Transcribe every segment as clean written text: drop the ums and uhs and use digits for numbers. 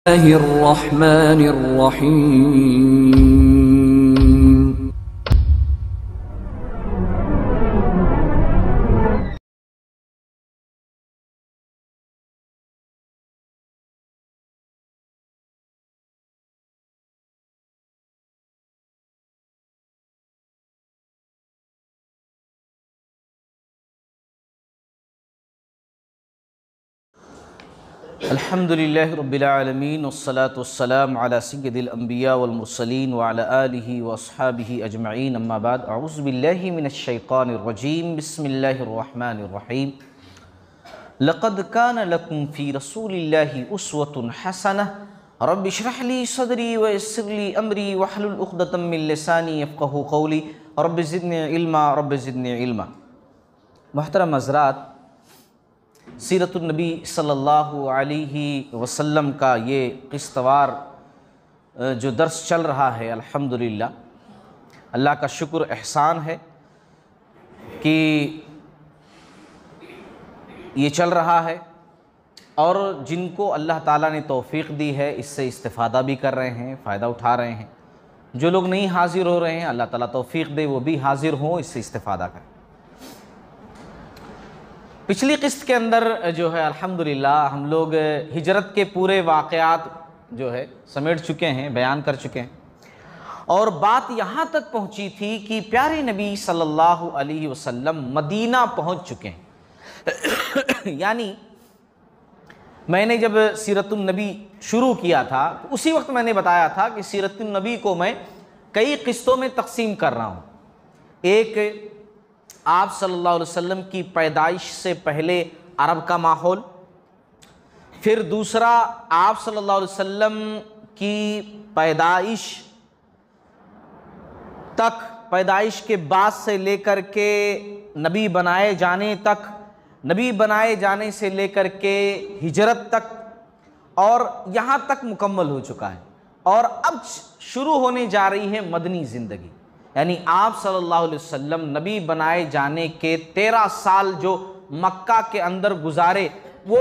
बिस्मिल्लाहिर्रहमानिर्रहीम। अल्हम्दुलिल्लाहि रब्बिल आलमीन वस्सलातु वस्सलामु अला सय्यिदिल अंबिया वल मुरसलीन व अला आलिहि व अस्हाबिहि अजमईन अम्मा बाद अऊज़ु बिल्लाहि मिनश शैतानिर रजीम बिस्मिल्लाहिर रहमानिर रहीम लक़द कान लकुम फ़ी रसूलिल्लाहि उस्वतुन हसनह रब्बि इश्रह ली सदरी व यस्सिर ली अमरी वहलुल उक़दतम मिन लिसानी यफ़क़हू क़ौली रब्बि ज़िदनी इल्मा। मोहतरम हज़रात, सीरतुन नबी सल्लल्लाहु अलैहि वसल्लम का ये क़िस्तवार जो दर्स चल रहा है, अल्हम्दुलिल्लाह अल्लाह का शुक्र एहसान है कि ये चल रहा है और जिनको अल्लाह ताला ने तौफ़ीक़ दी है इससे इस्तिफ़ादा भी कर रहे हैं, फ़ायदा उठा रहे हैं। जो लोग नहीं हाज़िर हो रहे हैं, अल्लाह ताला तौफ़ीक़ दे वो भी हाज़िर हों, इससे इस्तिफ़ादा करें। पिछली किस्त के अंदर जो है अल्हम्दुलिल्लाह हम लोग हिजरत के पूरे वाक़यात जो है समेट चुके हैं, बयान कर चुके हैं और बात यहाँ तक पहुँची थी कि प्यारे नबी सल्लल्लाहु अलैहि वसल्लम मदीना पहुँच चुके हैं। यानी मैंने जब सीरतुन नबी शुरू किया था तो उसी वक्त मैंने बताया था कि सीरतुन नबी को मैं कई किस्तों में तकसीम कर रहा हूँ। एक आप सल्लल्लाहु अलैहि वसल्लम की पैदाइश से पहले अरब का माहौल, फिर दूसरा आप सल्लल्लाहु अलैहि वसल्लम की पैदाइश तक, पैदाइश के बाद से लेकर के नबी बनाए जाने तक, नबी बनाए जाने से लेकर के हिजरत तक, और यहाँ तक मुकम्मल हो चुका है। और अब शुरू होने जा रही है मदनी ज़िंदगी, यानी आप सल्लल्लाहु अलैहि वसल्लम नबी बनाए जाने के 13 साल जो मक्का के अंदर गुजारे वो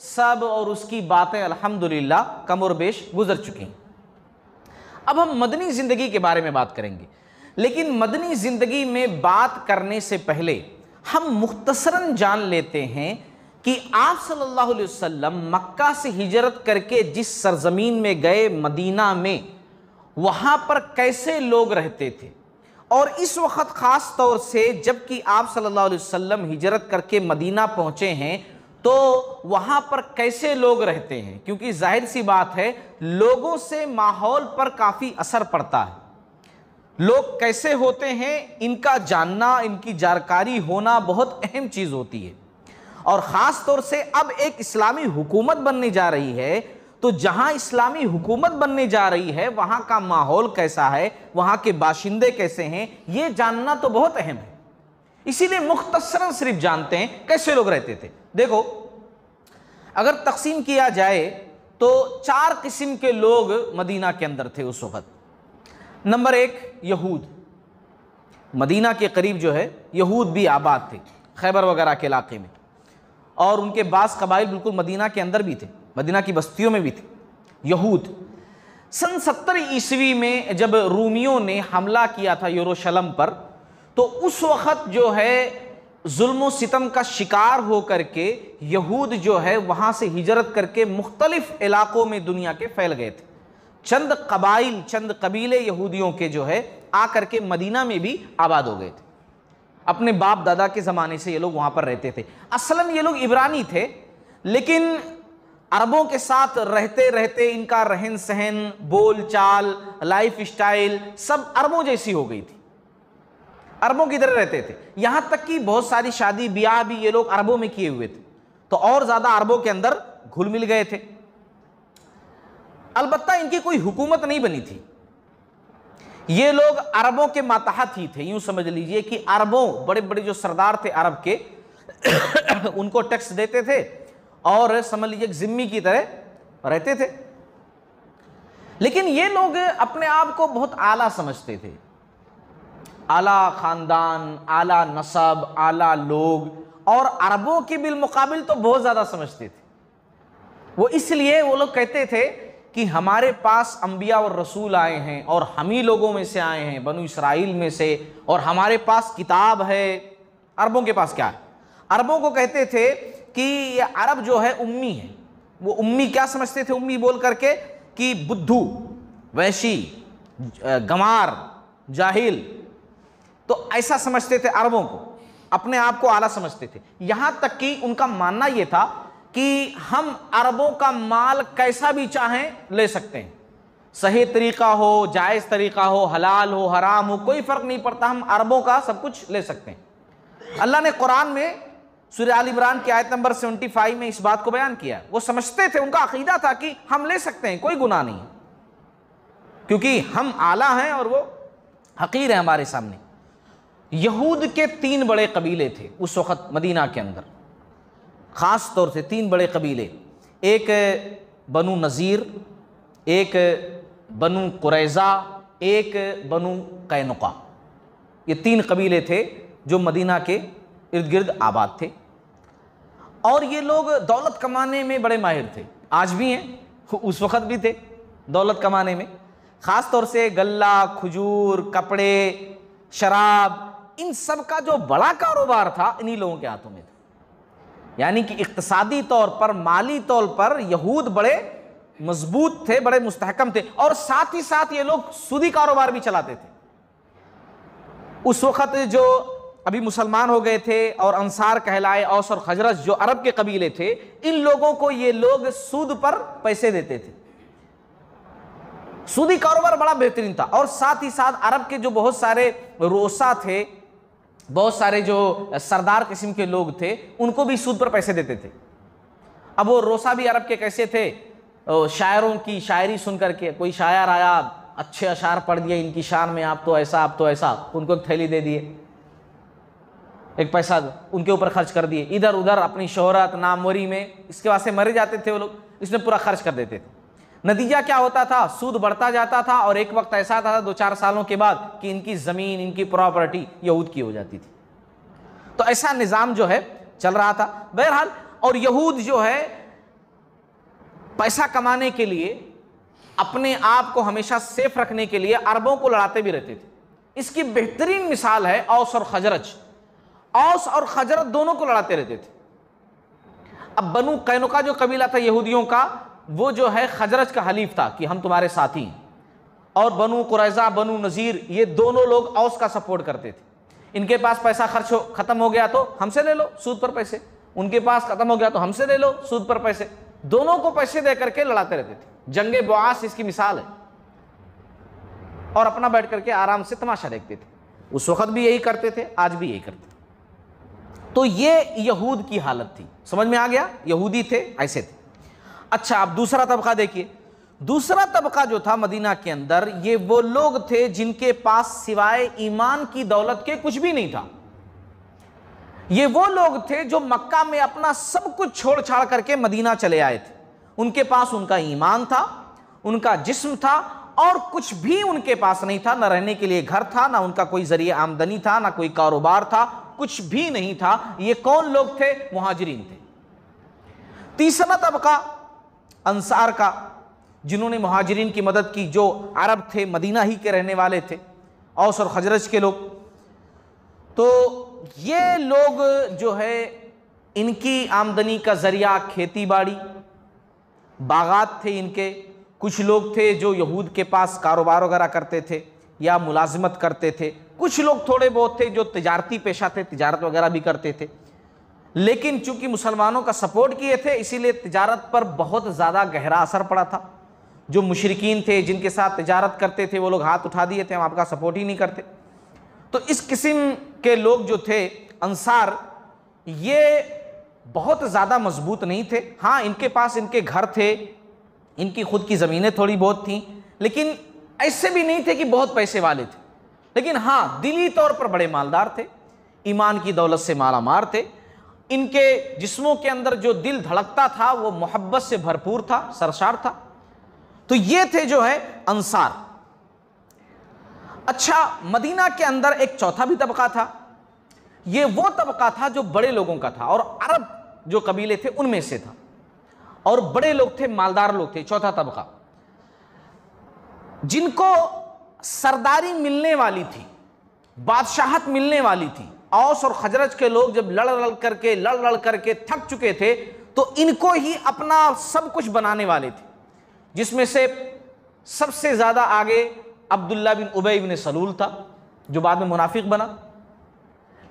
सब और उसकी बातें अल्हम्दुलिल्लाह कम और बेश गुजर चुकी हैं। अब हम मदनी ज़िंदगी के बारे में बात करेंगे, लेकिन मदनी ज़िंदगी में बात करने से पहले हम मुख्तसरन जान लेते हैं कि आप सल्लल्लाहु अलैहि वसल्लम मक्का से हिजरत करके जिस सरजमीन में गए, मदीना में, वहाँ पर कैसे लोग रहते थे। और इस वक्त ख़ास तौर से जबकि आप सल्लल्लाहु अलैहि वसल्लम हिजरत करके मदीना पहुँचे हैं तो वहाँ पर कैसे लोग रहते हैं, क्योंकि जाहिर सी बात है लोगों से माहौल पर काफ़ी असर पड़ता है। लोग कैसे होते हैं इनका जानना, इनकी जानकारी होना बहुत अहम चीज़ होती है। और ख़ास तौर से अब एक इस्लामी हुकूमत बनने जा रही है, तो जहां इस्लामी हुकूमत बनने जा रही है वहां का माहौल कैसा है, वहां के बाशिंदे कैसे हैं, ये जानना तो बहुत अहम है। इसीलिए मुख्तसरन सिर्फ जानते हैं कैसे लोग रहते थे। देखो, अगर तकसीम किया जाए तो 4 किस्म के लोग मदीना के अंदर थे उस वक्त। नंबर 1, यहूद। मदीना के करीब जो है यहूद भी आबाद थे, खैबर वगैरह के इलाके में, और उनके बास कबाइल बिल्कुल मदीना के अंदर भी थे, मदीना की बस्तियों में भी थे यहूद। सन 70 ईस्वी में जब रूमियों ने हमला किया था यरूशलेम पर, तो उस वक़्त जो है जुल्म सितम का शिकार हो करके यहूद जो है वहाँ से हिजरत करके मुख्तलिफ इलाकों में दुनिया के फैल गए थे। चंद कबाइल, चंद कबीले यहूदियों के जो है आकर के मदीना में भी आबाद हो गए थे। अपने बाप दादा के ज़माने से ये लोग वहाँ पर रहते थे। असलन ये लोग इब्रानी थे, लेकिन अरबों के साथ रहते रहते इनका रहन सहन, बोल चाल, लाइफ स्टाइल सब अरबों जैसी हो गई थी, अरबों की तरह रहते थे। यहाँ तक कि बहुत सारी शादी ब्याह भी ये लोग अरबों में किए हुए थे, तो और ज़्यादा अरबों के अंदर घुल मिल गए थे। अलबत्ता इनकी कोई हुकूमत नहीं बनी थी, ये लोग अरबों के मातहत ही थे। यूं समझ लीजिए कि अरबों, बड़े बड़े जो सरदार थे अरब के उनको टैक्स देते थे और समझ लीजिए जिम्मी की तरह रहते थे। लेकिन ये लोग अपने आप को बहुत आला समझते थे, आला ख़ानदान, आला नसब, आला लोग, और अरबों के बिलमुकाबिल तो बहुत ज़्यादा समझते थे। वो इसलिए वो लोग कहते थे कि हमारे पास अंबिया और रसूल आए हैं और हम ही लोगों में से आए हैं, बनु इसराइल में से, और हमारे पास किताब है। अरबों के पास क्या है? अरबों को कहते थे कि ये अरब जो है उम्मी है। वो उम्मी क्या समझते थे? उम्मी बोल करके कि बुद्धू, वैशी, गंवार, जाहिल, तो ऐसा समझते थे अरबों को, अपने आप को आला समझते थे। यहां तक कि उनका मानना यह था कि हम अरबों का माल कैसा भी चाहें ले सकते हैं, सही तरीका हो, जायज़ तरीका हो, हलाल हो, हराम हो, कोई फ़र्क नहीं पड़ता, हम अरबों का सब कुछ ले सकते हैं। अल्लाह ने कुरान में सूरह आल इमरान की आयत नंबर 75 में इस बात को बयान किया। वो समझते थे, उनका अकीदा था कि हम ले सकते हैं, कोई गुनाह नहीं, क्योंकि हम आला हैं और वो हकीर हैं हमारे सामने। यहूद के 3 बड़े कबीले थे उस वक़्त मदीना के अंदर, ख़ास तौर से 3 बड़े कबीले। एक बनु नज़ीर, एक बनु कुरैज़ा, एक बनु कैनुका। ये 3 कबीले थे जो मदीना के इर्द गिर्द आबाद थे, और ये लोग दौलत कमाने में बड़े माहिर थे, आज भी हैं, उस वक़्त भी थे दौलत कमाने में। ख़ास तौर से गल्ला, खजूर, कपड़े, शराब, इन सब का जो बड़ा कारोबार था इन्हीं लोगों के हाथों में था। यानी कि इक्तिसादी तौर पर, माली तौर पर यहूद बड़े मजबूत थे, बड़े मुस्तहकम थे, और साथ ही साथ ये लोग सूदी कारोबार भी चलाते थे। उस वक़्त जो अभी मुसलमान हो गए थे और अंसार कहलाए, औस और खजरज जो अरब के कबीले थे, इन लोगों को ये लोग सूद पर पैसे देते थे। सूदी कारोबार बड़ा बेहतरीन था। और साथ ही साथ अरब के जो बहुत सारे रोसा थे, बहुत सारे जो सरदार किस्म के लोग थे, उनको भी सूद पर पैसे देते थे। अब वो रोसा भी अरब के कैसे थे? शायरों की शायरी सुन करके, कोई शायर आया, अच्छे अशार पढ़ दिए इनकी शान में, आप तो ऐसा, आप तो ऐसा, उनको एक थैली दे दिए, एक पैसा उनके ऊपर खर्च कर दिए, इधर उधर अपनी शोहरत, नामवरी में इसके वास्ते मरे जाते थे वो लोग, इसमें पूरा खर्च कर देते थे। नतीजा क्या होता था? सूद बढ़ता जाता था, और एक वक्त ऐसा था 2-4 सालों के बाद कि इनकी ज़मीन, इनकी प्रॉपर्टी यहूद की हो जाती थी। तो ऐसा निज़ाम जो है चल रहा था बहरहाल। और यहूद जो है पैसा कमाने के लिए, अपने आप को हमेशा सेफ रखने के लिए अरबों को लड़ाते भी रहते थे। इसकी बेहतरीन मिसाल है औस और खजरज। औस और खजरज दोनों को लड़ाते रहते थे। अब बनु कैनुका जो कबीला था यहूदियों का, वो जो है खजरज का हलीफ था कि हम तुम्हारे साथी हैं, और बनु कुरैज़ा, बनु नज़ीर, ये दोनों लोग औस का सपोर्ट करते थे। इनके पास पैसा खत्म हो गया तो हमसे ले लो सूद पर पैसे, उनके पास खत्म हो गया तो हमसे ले लो सूद पर पैसे, दोनों को पैसे दे करके लड़ाते रहते थे। जंगे बुआस इसकी मिसाल है। और अपना बैठ करके आराम से तमाशा देखते थे। उस वक्त भी यही करते थे, आज भी यही करते थे। तो ये यहूद की हालत थी। समझ में आ गया? यहूदी थे, ऐसे थे। अच्छा, अब दूसरा तबका देखिए। दूसरा तबका जो था मदीना के अंदर, ये वो लोग थे जिनके पास सिवाय ईमान की दौलत के कुछ भी नहीं था। ये वो लोग थे जो मक्का में अपना सब कुछ छोड़ छाड़ करके मदीना चले आए थे। उनके पास उनका ईमान था, उनका जिस्म था, और कुछ भी उनके पास नहीं था। न रहने के लिए घर था, ना उनका कोई जरिए आमदनी था, ना कोई कारोबार था, कुछ भी नहीं था। ये कौन लोग थे? मुहाजिरीन थे। तीसरा तबका अंसार का, जिन्होंने मुहाजिरीन की मदद की, जो अरब थे, मदीना ही के रहने वाले थे, औस और खजरज के लोग। तो ये लोग जो है, इनकी आमदनी का जरिया खेती बाड़ी, बागात थे इनके। कुछ लोग थे जो यहूद के पास कारोबार वगैरह करते थे या मुलाजिमत करते थे। कुछ लोग थोड़े बहुत थे जो तिजारती पेशा थे, तिजारत वगैरह भी करते थे। लेकिन चूंकि मुसलमानों का सपोर्ट किए थे, इसीलिए तिजारत पर बहुत ज़्यादा गहरा असर पड़ा था। जो मुशरिकीन थे, जिनके साथ तिजारत करते थे, वो लोग हाथ उठा दिए थे, हम आपका सपोर्ट ही नहीं करते। तो इस किस्म के लोग जो थे अंसार, ये बहुत ज़्यादा मजबूत नहीं थे। हाँ, इनके पास इनके घर थे, इनकी खुद की ज़मीनें थोड़ी बहुत थीं, लेकिन ऐसे भी नहीं थे कि बहुत पैसे वाले थे। लेकिन हाँ, दिली तौर पर बड़े मालदार थे, ईमान की दौलत से मालामाल थे। इनके जिस्मों के अंदर जो दिल धड़कता था वो मोहब्बत से भरपूर था, सरशार था। तो ये थे जो है अंसार। अच्छा, मदीना के अंदर एक चौथा भी तबका था। ये वो तबका था जो बड़े लोगों का था, और अरब जो कबीले थे उनमें से था। और बड़े लोग थे, मालदार लोग थे, चौथा तबका, जिनको सरदारी मिलने वाली थी, बादशाहत मिलने वाली थी। औस और खजरज के लोग जब लड़ लड़ करके थक चुके थे तो इनको ही अपना सब कुछ बनाने वाले थे, जिसमें से सबसे ज्यादा आगे अब्दुल्ला बिन उबई बिन सलूल था, जो बाद में मुनाफिक बना।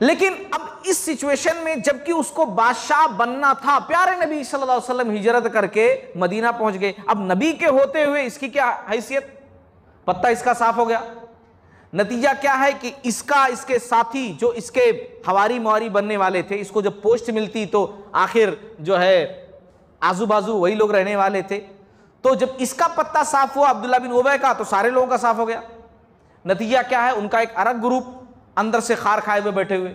लेकिन अब इस सिचुएशन में जबकि उसको बादशाह बनना था, प्यारे नबी सल्लल्लाहु अलैहि वसल्लम हिजरत करके मदीना पहुंच गए। अब नबी के होते हुए इसकी क्या हैसियत, पत्ता इसका साफ हो गया। नतीजा क्या है कि इसका, इसके साथी जो इसके हवारी मवारी बनने वाले थे, इसको जब पोस्ट मिलती तो आखिर जो है आजू बाजू वही लोग रहने वाले थे। तो जब इसका पत्ता साफ हुआ अब्दुल्ला बिन उबई का, तो सारे लोगों का साफ हो गया। नतीजा क्या है, उनका एक अलग ग्रुप अंदर से खार खाए हुए बैठे हुए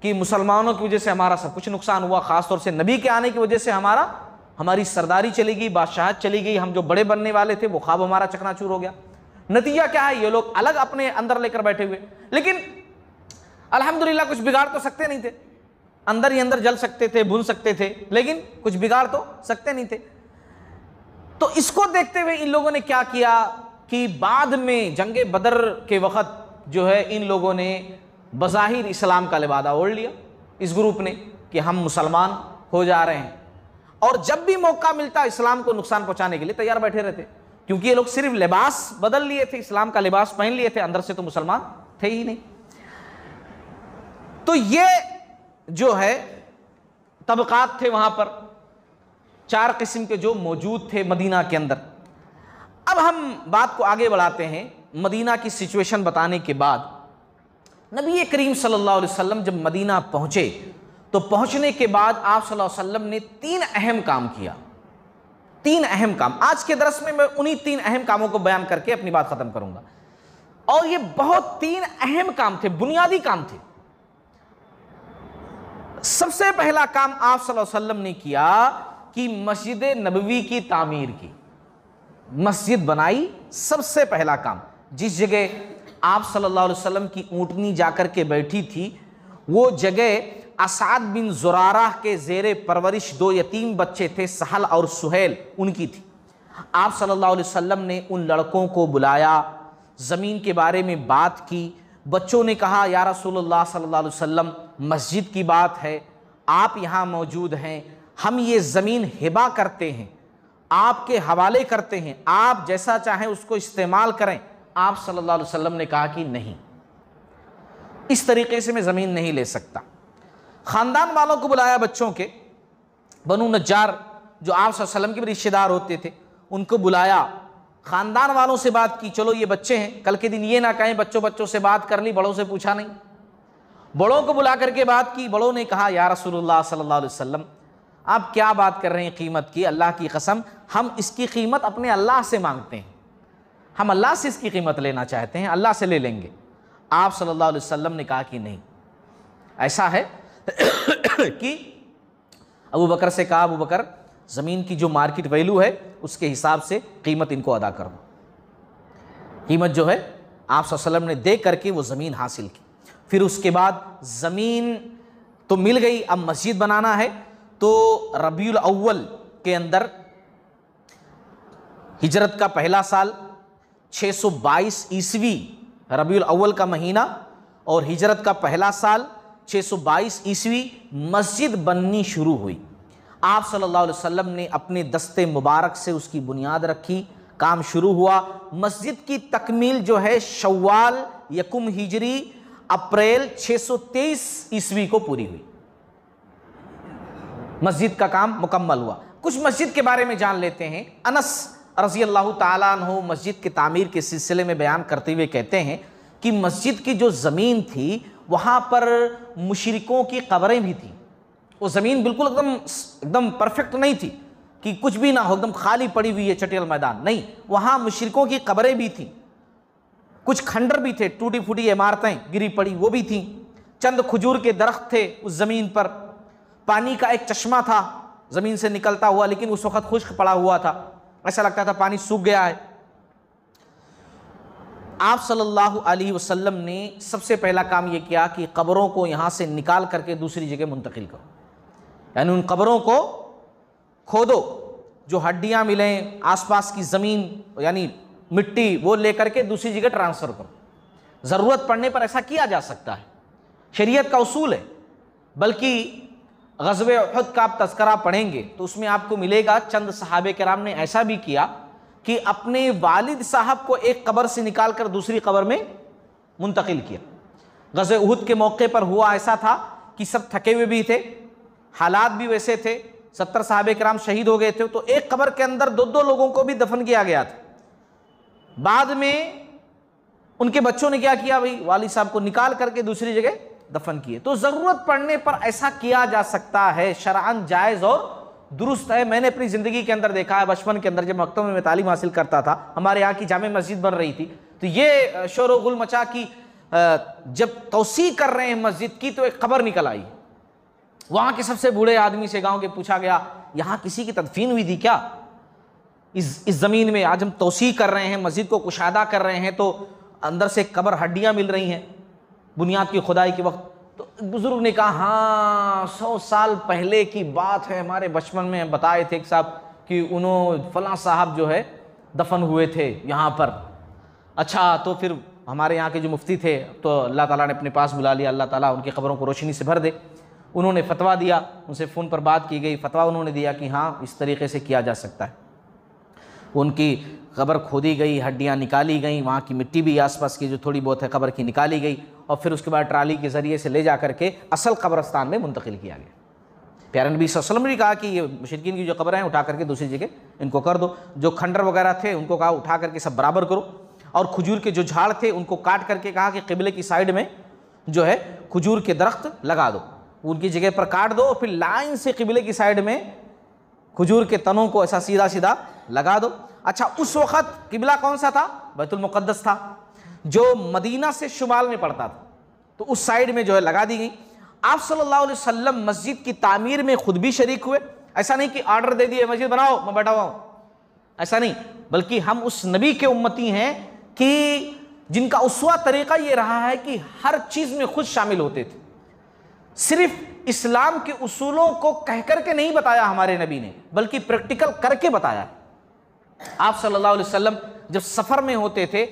कि मुसलमानों की वजह से हमारा सब कुछ नुकसान हुआ, खासतौर से नबी के आने की वजह से हमारी सरदारी चली गई, बादशाहत चली गई, हम जो बड़े बनने वाले थे वो ख्वाब हमारा चकनाचूर हो गया। नतीजा क्या है, ये लोग अलग अपने अंदर लेकर बैठे हुए। लेकिन अल्हम्दुलिल्लाह कुछ बिगाड़ तो सकते नहीं थे, अंदर ही अंदर जल सकते थे, भून सकते थे, लेकिन कुछ बिगाड़ तो सकते नहीं थे। तो इसको देखते हुए इन लोगों ने क्या किया कि बाद में जंगे बदर के वक्त जो है इन लोगों ने बज़ाहिर इस्लाम का लिबादा ओढ़ लिया, इस ग्रुप ने, कि हम मुसलमान हो जा रहे हैं, और जब भी मौका मिलता इस्लाम को नुकसान पहुंचाने के लिए तैयार बैठे रहते, क्योंकि ये लोग सिर्फ लिबास बदल लिए थे, इस्लाम का लिबास पहन लिए थे, अंदर से तो मुसलमान थे ही नहीं। तो ये जो है तबकात थे वहां पर, चार किस्म के जो मौजूद थे मदीना के अंदर। अब हम बात को आगे बढ़ाते हैं। मदीना की सिचुएशन बताने के बाद नबी करीम सल्लल्लाहु अलैहि वसल्लम जब मदीना पहुंचे तो पहुंचने के बाद आप सल्लल्लाहु अलैहि वसल्लम ने 3 अहम काम किया। 3 अहम काम, आज के दरस में मैं उन्हीं 3 अहम कामों को बयान करके अपनी बात खत्म करूंगा। और ये बहुत 3 अहम काम थे, बुनियादी काम थे। सबसे पहला काम आप सल्लल्लाहु अलैहि वसल्लम ने किया कि मस्जिद नबवी की तामीर की, मस्जिद बनाई। सबसे पहला काम, जिस जगह आप सल्लल्लाहु अलैहि वसल्लम की ऊंटनी जाकर के बैठी थी, वो जगह असाद बिन ज़ुरारा के ज़ेरे परवरिश 2 यतीम बच्चे थे, सहल और सुहेल, उनकी थी। आप सल्लल्लाहु अलैहि वसल्लम ने उन लड़कों को बुलाया, ज़मीन के बारे में बात की। बच्चों ने कहा, या रसूलुल्लाह सल्लल्लाहु अलैहि वसल्लम, मस्जिद की बात है, आप यहाँ मौजूद हैं, हम ये ज़मीन हिबा करते हैं, आपके हवाले करते हैं, आप जैसा चाहें उसको इस्तेमाल करें। आप सल्लल्लाहु अलैहि वसल्लम ने कहा कि नहीं, इस तरीके से मैं ज़मीन नहीं ले सकता। ख़ानदान वालों को बुलाया, बच्चों के, बनु नज्जार जो आप सल्लल्लाहु अलैहि वसल्लम के भी रिश्तेदार होते थे, उनको बुलाया, ख़ानदान वालों से बात की, चलो ये बच्चे हैं, कल के दिन ये ना कहें बच्चों से बात कर ली, बड़ों से पूछा नहीं। बड़ों को बुला करके बात की। बड़ों ने कहा, या रसूलुल्लाह सल्लल्लाहु अलैहि वसल्लम, आप क्या बात कर रहे हैं कीमत की, अल्लाह की कसम हम इसकी कीमत अपने अल्लाह से मांगते हैं, हम अल्लाह से इसकी कीमत लेना चाहते हैं, अल्लाह से ले लेंगे। आप सल्लल्लाहु अलैहि वसल्लम ने कहा कि नहीं, ऐसा है कि अबू बकर से कहा, अबू बकर, ज़मीन की जो मार्केट वैल्यू है उसके हिसाब से कीमत इनको अदा कर दो। कीमत जो है आप सल्लल्लाहु अलैहि वसल्लम ने दे करके वो ज़मीन हासिल की। फिर उसके बाद ज़मीन तो मिल गई, अब मस्जिद बनाना है। तो रबीउल अव्वल के अंदर, हिजरत का पहला साल 622 ईस्वी, रबीउल अव्वल का महीना और हिजरत का पहला साल 622 ईस्वी, मस्जिद बननी शुरू हुई। आप सल्लल्लाहु अलैहि वसल्लम ने अपने दस्ते मुबारक से उसकी बुनियाद रखी, काम शुरू हुआ। मस्जिद की तकमील जो है शव्वाल यकुम हिजरी अप्रैल 623 ईस्वी को पूरी हुई, मस्जिद का काम मुकम्मल हुआ। कुछ मस्जिद के बारे में जान लेते हैं। अनस रज़ी अल्लाह ताला अन्हु मस्जिद की तामीर के सिलसिले में बयान करते हुए कहते हैं कि मस्जिद की जो ज़मीन थी वहाँ पर मुशरिकों की कब्रें भी थीं। वो ज़मीन बिल्कुल एकदम परफेक्ट नहीं थी कि कुछ भी ना हो, एकदम खाली पड़ी हुई है चटियल मैदान, नहीं, वहाँ मुशरिकों की कब्रें भी थीं। कुछ खंडर भी थे, टूटी फूटी इमारतें गिरी पड़ी वो भी थीं। चंद खजूर के दरख्त थे उस ज़मीन पर। पानी का एक चश्मा था ज़मीन से निकलता हुआ, लेकिन उस वक़्त खुश्क पड़ा हुआ था, ऐसा लगता था पानी सूख गया है। आप सल्लल्लाहु अलैहि वसल्लम ने सबसे पहला काम ये किया कि कब्रों को यहाँ से निकाल करके दूसरी जगह मुंतकिल करो, यानी उन कब्रों को खोदो, जो हड्डियां मिलें, आसपास की ज़मीन यानी मिट्टी, वो लेकर के दूसरी जगह ट्रांसफ़र करो। ज़रूरत पड़ने पर ऐसा किया जा सकता है, शरीयत का उसूल है। बल्कि ग़ज़वे उहद का आप तज़करा पढ़ेंगे तो उसमें आपको मिलेगा चंद सहाबे किराम ने ऐसा भी किया कि अपने वालिद साहब को एक कब्र से निकाल कर दूसरी कब्र में मुंतकिल किया। ग़ज़वे उहद के मौके पर हुआ ऐसा था कि सब थके हुए भी थे, हालात भी वैसे थे, 70 सहाबे किराम शहीद हो गए थे, तो एक कब्र के अंदर दो दो लोगों को भी दफन किया गया था। बाद में उनके बच्चों ने क्या किया, भाई वालिद साहब को निकाल करके दूसरी जगह दफन किए। तो ज़रूरत पड़ने पर ऐसा किया जा सकता है, शरअन जायज़ और दुरुस्त है। मैंने अपनी ज़िंदगी के अंदर देखा है, बचपन के अंदर जब मकतब में मैं तालीम हासिल करता था, हमारे यहाँ की जामे मस्जिद बन रही थी, तो ये शोर व गुल मचा कि जब तौसी कर रहे हैं मस्जिद की तो एक खबर निकल आई। वहाँ के सबसे बूढ़े आदमी से गाँव के पूछा गया, यहाँ किसी की तदफीन हुई थी क्या इस ज़मीन में? आज हम तौसी कर रहे हैं, मस्जिद को कुशादा कर रहे हैं, तो अंदर से कब्र हड्डियाँ मिल रही हैं बुनियाद की खुदाई के वक्त। तो बुजुर्ग ने कहा, हाँ 100 साल पहले की बात है, हमारे बचपन में बताए थे एक साहब कि उन्होंने फलां साहब जो है दफन हुए थे यहाँ पर। अच्छा, तो फिर हमारे यहाँ के जो मुफ्ती थे, तो अल्लाह ताला ने अपने पास बुला लिया, अल्लाह ताला उनकी क़ब्रों को रोशनी से भर दे। उन्होंने फतवा दिया, उनसे फ़ोन पर बात की गई, फतवा उन्होंने दिया कि हाँ इस तरीके से किया जा सकता है। उनकी कब्र खोदी गई, हड्डियाँ निकाली गई, वहाँ की मिट्टी भी आसपास की जो थोड़ी बहुत है कब्र की निकाली गई, और फिर उसके बाद ट्राली के ज़रिए से ले जा करके असल कब्रस्तान में मुंतकिल किया गया। प्यारे नबी सल्लल्लाहु अलैहि वसल्लम ने कहा कि ये मुशरिकीन की जो कब्रें हैं उठा करके दूसरी जगह इनको कर दो। जो खंडर वगैरह थे उनको कहा उठा करके सब बराबर करो, और खजूर के जो झाड़ थे उनको काट करके कहा कि क़िबले की साइड में जो है खजूर के दरख्त लगा दो, उनकी जगह पर काट दो, और फिर लाइन से क़िबले की साइड में खजूर के तनों को ऐसा सीधा सीधा लगा दो। अच्छा, उस वक़्त क़िबला कौन सा था? बैतुल मुक़द्दस था, जो मदीना से शुमाल में पड़ता था, तो उस साइड में जो है लगा दी गई। आप सल्लल्लाहु अलैहि वसल्लम मस्जिद की तामीर में खुद भी शरीक हुए। ऐसा नहीं कि ऑर्डर दे दिए मस्जिद बनाओ मैं बैठा हुआ हूँ, ऐसा नहीं, बल्कि हम उस नबी के उम्मती हैं कि जिनका उसवा तरीक़ा ये रहा है कि हर चीज़ में खुद शामिल होते थे। सिर्फ इस्लाम के उसूलों को कह करके नहीं बताया हमारे नबी ने, बल्कि प्रैक्टिकल करके बताया। आप सल्लल्लाहु अलैहि वसल्लम जब सफ़र में होते थे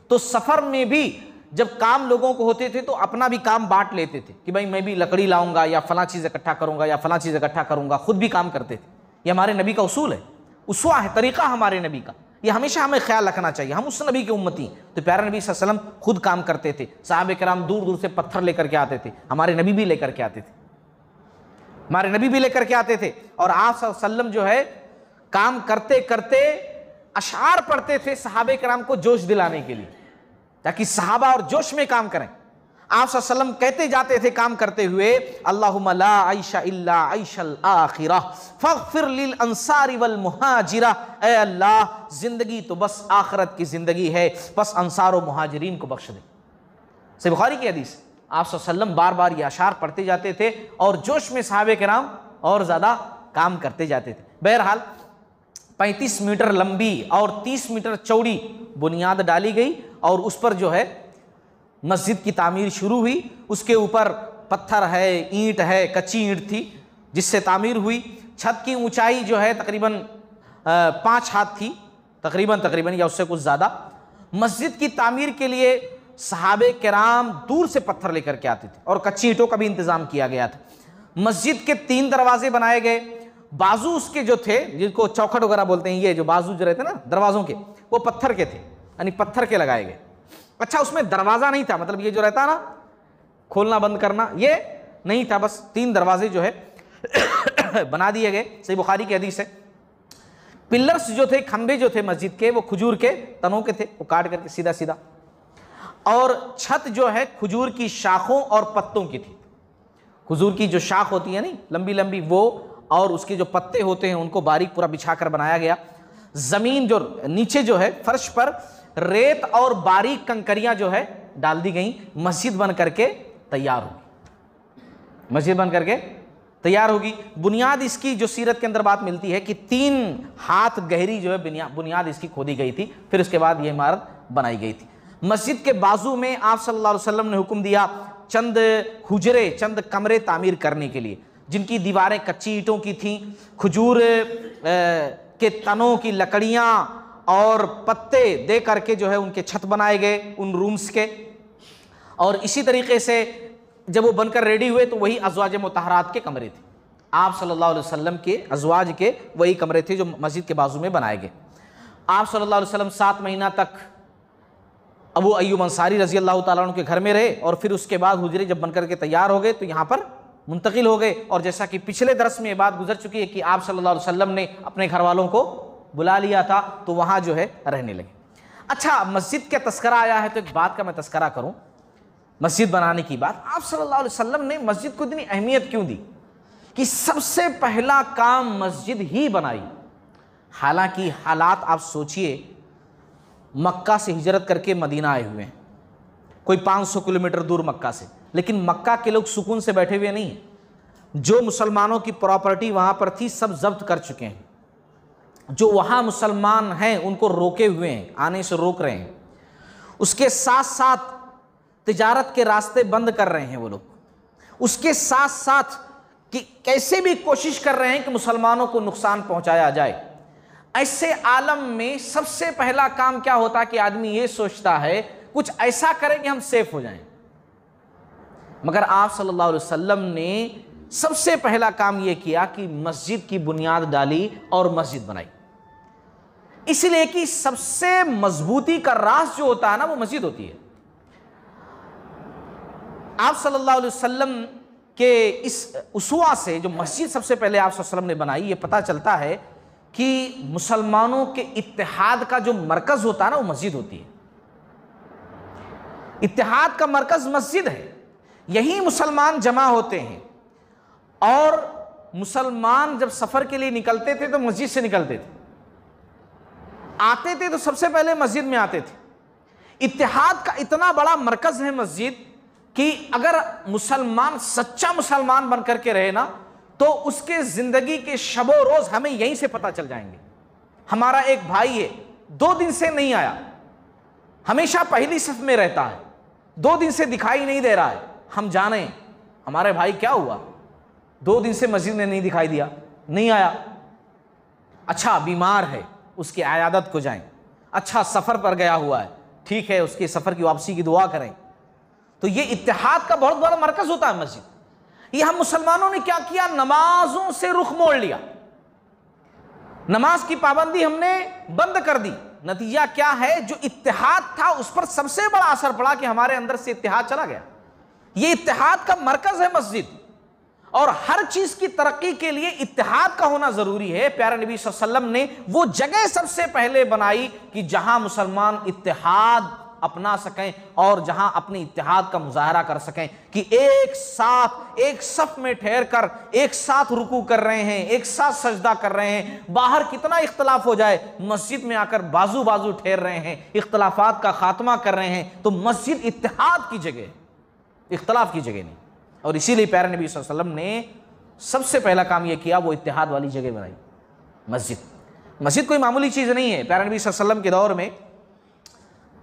तो सफ़र में भी जब काम लोगों को होते थे तो अपना भी काम बांट लेते थे कि भाई मैं भी लकड़ी लाऊंगा या फलां चीज़ इकट्ठा करूंगा या फलां चीज़ इकट्ठा करूंगा, खुद भी काम करते थे। ये हमारे नबी का उसूल है, उसवा है, तरीक़ा हमारे नबी का, ये हमेशा हमें ख्याल रखना चाहिए। हम उस नबी के उम्मती। तो प्यारे नबी सल्लल्लाहु अलैहि वसल्लम खुद काम करते थे, सहाबे किराम दूर दूर से पत्थर लेकर के आते थे, हमारे नबी भी लेकर के आते थे, हमारे नबी भी लेकर के आते थे। और आप सल्लल्लाहु अलैहि वसल्लम जो है काम करते करते अशार पढ़ते थे सहाबे किराम को जोश दिलाने के लिए, ताकि सहाबा और जोश में काम करें। आप सल्लल्लाहु अलैहि वसल्लम कहते जाते थे काम करते हुए, अल्लाहुम्मा ला आइशा इल्ला आइशल आखिरा फग़फिर लिल अंसारी वल मुहाजिरा, ए अल्लाह जिंदगी तो बस आखिरत की जिंदगी है, बस अंसार और मुहाजिरीन को बख्श दे। सही बुखारी की हदीस। आप सल्लल्लाहु अलैहि वसल्लम बार बार ये अशार पढ़ते जाते थे और जोश में सहाबे किराम और ज़्यादा काम करते जाते थे। बहरहाल 35 मीटर लंबी और 30 मीटर चौड़ी बुनियाद डाली गई और उस पर जो है मस्जिद की तामीर शुरू हुई। उसके ऊपर पत्थर है, ईंट है, कच्ची ईंट थी जिससे तामीर हुई। छत की ऊंचाई जो है तकरीबन 5 हाथ थी, तकरीबन या उससे कुछ ज़्यादा। मस्जिद की तामीर के लिए सहाबे किराम दूर से पत्थर लेकर के आते थे और कच्ची ईंटों का भी इंतज़ाम किया गया था। मस्जिद के 3 दरवाजे बनाए गए। बाजू उसके जो थे, जिनको चौखट वगैरह बोलते हैं, ये जो बाजू जो रहते ना दरवाज़ों के, वो पत्थर के थे, यानी पत्थर के लगाए गए। अच्छा, उसमें दरवाज़ा नहीं था, मतलब ये जो रहता ना खोलना बंद करना, ये नहीं था, बस 3 दरवाजे जो है बना दिए गए। सही बुखारी की हदीस है। पिलर्स जो थे, खंबे जो थे मस्जिद के, वो खजूर के तनों के थे, वो काट करके सीधा सीधा। और छत जो है खजूर की शाखों और पत्तों की थी। खजूर की जो शाख होती है नहीं लंबी लंबी, वो और उसके जो पत्ते होते हैं उनको बारीक पूरा बिछा कर बनाया गया। ज़मीन जो नीचे जो है फर्श पर रेत और बारीक कंकरियां जो है डाल दी गई। मस्जिद बन करके तैयार होगी, मस्जिद बन करके तैयार होगी। बुनियाद इसकी जो सीरत के अंदर बात मिलती है कि 3 हाथ गहरी जो है बुनियाद इसकी खोदी गई थी, फिर उसके बाद ये इमारत बनाई गई थी। मस्जिद के बाजू में आप सल्लल्लाहु अलैहि वसल्लम ने हुक्म दिया चंद हुजरे, चंद कमरे तामीर करने के लिए, जिनकी दीवारें कच्ची ईंटों की थीं, खजूर के तनों की लकड़ियां और पत्ते दे करके जो है उनके छत बनाए गए उन रूम्स के। और इसी तरीके से जब वो बनकर रेडी हुए तो वही अज़वाज मुतहरात के कमरे थे, आप सल्लल्लाहु अलैहि वसल्लम के अज़वाज के वही कमरे थे जो मस्जिद के बाजू में बनाए गए। आप सल्लल्लाहु अलैहि वसल्लम 7 महीना तक अबू अय्यूब अंसारी रज़ी अल्लाह ताला अन्हु के घर में रहे और फिर उसके बाद हुजरे जब बनकर के तैयार हो गए तो यहाँ पर मुंतकिल हो गए। और जैसा कि पिछले दरस में ये बात गुजर चुकी है कि आप सल्लल्लाहु अलैहि वसल्लम ने अपने घर वालों को बुला लिया था तो वहाँ जो है रहने लगे। अच्छा, मस्जिद का तस्करा आया है तो एक बात का मैं तस्करा करूँ, मस्जिद बनाने की बात। आप सल्लल्लाहु अलैहि वसल्लम ने मस्जिद को इतनी अहमियत क्यों दी कि सबसे पहला काम मस्जिद ही बनाई। हालांकि हालात आप सोचिए, मक्का से हिजरत करके मदीना आए हुए हैं, कोई 500 किलोमीटर दूर मक्का से, लेकिन मक्का के लोग सुकून से बैठे हुए नहीं हैं। जो मुसलमानों की प्रॉपर्टी वहाँ पर थी सब जब्त कर चुके हैं, जो वहाँ मुसलमान हैं उनको रोके हुए हैं, आने से रोक रहे हैं। उसके साथ साथ तिजारत के रास्ते बंद कर रहे हैं वो लोग। उसके साथ साथ कि कैसे भी कोशिश कर रहे हैं कि मुसलमानों को नुकसान पहुंचाया जाए। ऐसे आलम में सबसे पहला काम क्या होता है कि आदमी ये सोचता है कुछ ऐसा करें कि हम सेफ हो जाएं। मगर आप सल्लल्लाहु अलैहि वसल्लम ने सबसे पहला काम यह किया कि मस्जिद की बुनियाद डाली और मस्जिद बनाई। इसलिए कि सबसे मजबूती का राज जो होता है ना वो मस्जिद होती है। आप सल्लल्लाहु अलैहि वसल्लम के इस उसवा से जो मस्जिद सबसे पहले आप सल्लल्लाहु अलैहि वसल्लम ने बनाई, ये पता चलता है कि मुसलमानों के इत्तेहाद का जो मरकज होता है ना वो मस्जिद होती है। इत्तेहाद का मरकज मस्जिद है, यही मुसलमान जमा होते हैं। और मुसलमान जब सफर के लिए निकलते थे तो मस्जिद से निकलते थे, आते थे तो सबसे पहले मस्जिद में आते थे। इत्तेहाद का इतना बड़ा मरकज है मस्जिद कि अगर मुसलमान सच्चा मुसलमान बन करके रहे ना तो उसके जिंदगी के शबो रोज हमें यहीं से पता चल जाएंगे। हमारा एक भाई है, 2 दिन से नहीं आया, हमेशा पहली सफ में रहता है, 2 दिन से दिखाई नहीं दे रहा है। हम जाने हमारे भाई क्या हुआ, 2 दिन से मस्जिद में नहीं दिखाई दिया, नहीं आया। अच्छा बीमार है, उसकी आयादत को जाएं। अच्छा सफर पर गया हुआ है, ठीक है, उसके सफर की वापसी की दुआ करें। तो ये इत्तेहाद का बहुत बड़ा मरकज होता है मस्जिद। ये हम मुसलमानों ने क्या किया, नमाजों से रुख मोड़ लिया, नमाज की पाबंदी हमने बंद कर दी। नतीजा क्या है, जो इत्तेहाद था उस पर सबसे बड़ा असर पड़ा कि हमारे अंदर से इत्तेहाद चला गया। ये इत्तेहाद का मरकज है मस्जिद, और हर चीज की तरक्की के लिए इत्तेहाद का होना जरूरी है। प्यारे नबी सल्लल्लाहु अलैहि वसल्लम ने वो जगह सबसे पहले बनाई कि जहां मुसलमान इत्तेहाद अपना सकें और जहां अपने इत्तेहाद का मुजाहरा कर सकें कि एक साथ एक सफ में ठहर कर एक साथ रुकू कर रहे हैं, एक साथ सजदा कर रहे हैं। बाहर कितना इख्तलाफ हो जाए, मस्जिद में आकर बाजू बाजू ठहर रहे हैं, इख्तलाफात का खात्मा कर रहे हैं। तो मस्जिद इत्तेहाद की जगह, इख्तलाफ की जगह नहीं। और इसीलिए प्यारे नबी सल्लल्लाहु अलैहि वसल्लम ने सबसे पहला काम यह किया, वो इत्तेहाद वाली जगह बनाई मस्जिद। मस्जिद कोई मामूली चीज़ नहीं है। प्यारे नबी सल्लल्लाहु अलैहि वसल्लम के दौर में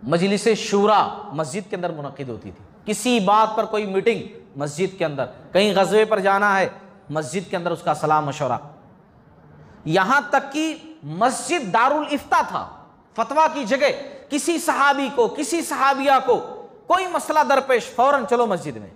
मजलिस शूरा मस्जिद के अंदर मुनक्किद होती थी। किसी बात पर कोई मीटिंग मस्जिद के अंदर, कहीं गज़वे पर जाना है मस्जिद के अंदर उसका सलाह मशवरा। यहाँ तक कि मस्जिद दारुल इफ्ता था, फतवा की जगह। किसी सहाबी को, किसी सहाबिया को कोई मसला दरपेश, फौरन चलो मस्जिद में।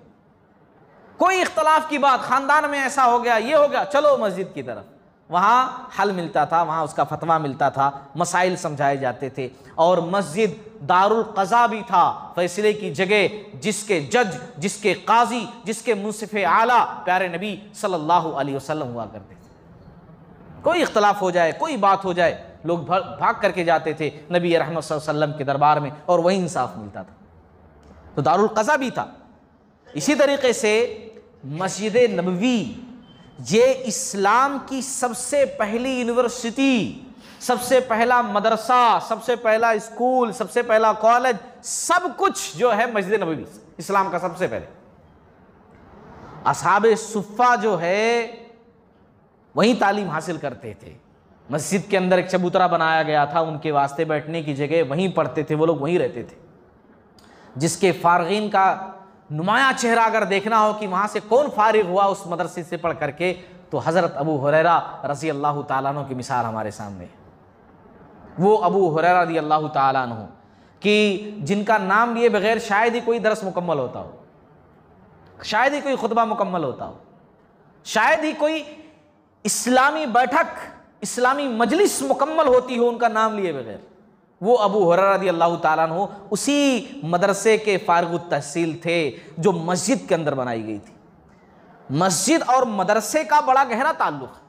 कोई इख्तलाफ की बात, खानदान में ऐसा हो गया, ये हो गया, चलो मस्जिद की तरफ। वहाँ हल मिलता था, वहाँ उसका फतवा मिलता था, मसाइल समझाए जाते थे। और मस्जिद दारुल क़ज़ा भी था, फैसले की जगह, जिसके जज, जिसके काजी, जिसके मुंसिफ़े आला प्यारे नबी सल्लल्लाहु अलैहि वसल्लम हुआ करते थे। कोई इख्तलाफ हो जाए, कोई बात हो जाए, लोग भाग करके जाते थे नबी रहमत सल्लल्लाहु अलैहि वसल्लम के दरबार में और वहीं इंसाफ मिलता था। तो दारुल क़ज़ा भी था। इसी तरीके से मस्जिद नबवी, ये इस्लाम की सबसे पहली यूनिवर्सिटी, सबसे पहला मदरसा, सबसे पहला स्कूल, सबसे पहला कॉलेज, सब कुछ जो है मस्जिद नबवी, इस्लाम का सबसे पहले। असहाबे सुफ़ा जो है वहीं तालीम हासिल करते थे। मस्जिद के अंदर एक चबूतरा बनाया गया था उनके वास्ते, बैठने की जगह, वहीं पढ़ते थे वो लोग, वहीं रहते थे। जिसके फारगीन का नुमाया चेहरा अगर देखना हो कि वहाँ से कौन फारिग हुआ उस मदरसे से पढ़ करके, तो हज़रत अबू हुरैरा रज़ी अल्लाह ताला अन्हु की मिसाल हमारे सामने है। वो अबू हुरैरा रज़ी अल्लाह ताला अन्हु कि जिनका नाम लिए बगैर शायद ही कोई दरस मुकम्मल होता हो, शायद ही कोई खुतबा मुकम्मल होता हो, शायद ही कोई इस्लामी बैठक, इस्लामी मजलिस मुकम्मल होती हो उनका नाम लिए बगैर। वो अबू हुरैरा रज़ी अल्लाह ताला अन्हु उसी मदरसे के फारिगुत तहसील थे जो मस्जिद के अंदर बनाई गई थी। मस्जिद और मदरसे का बड़ा गहरा ताल्लुक है,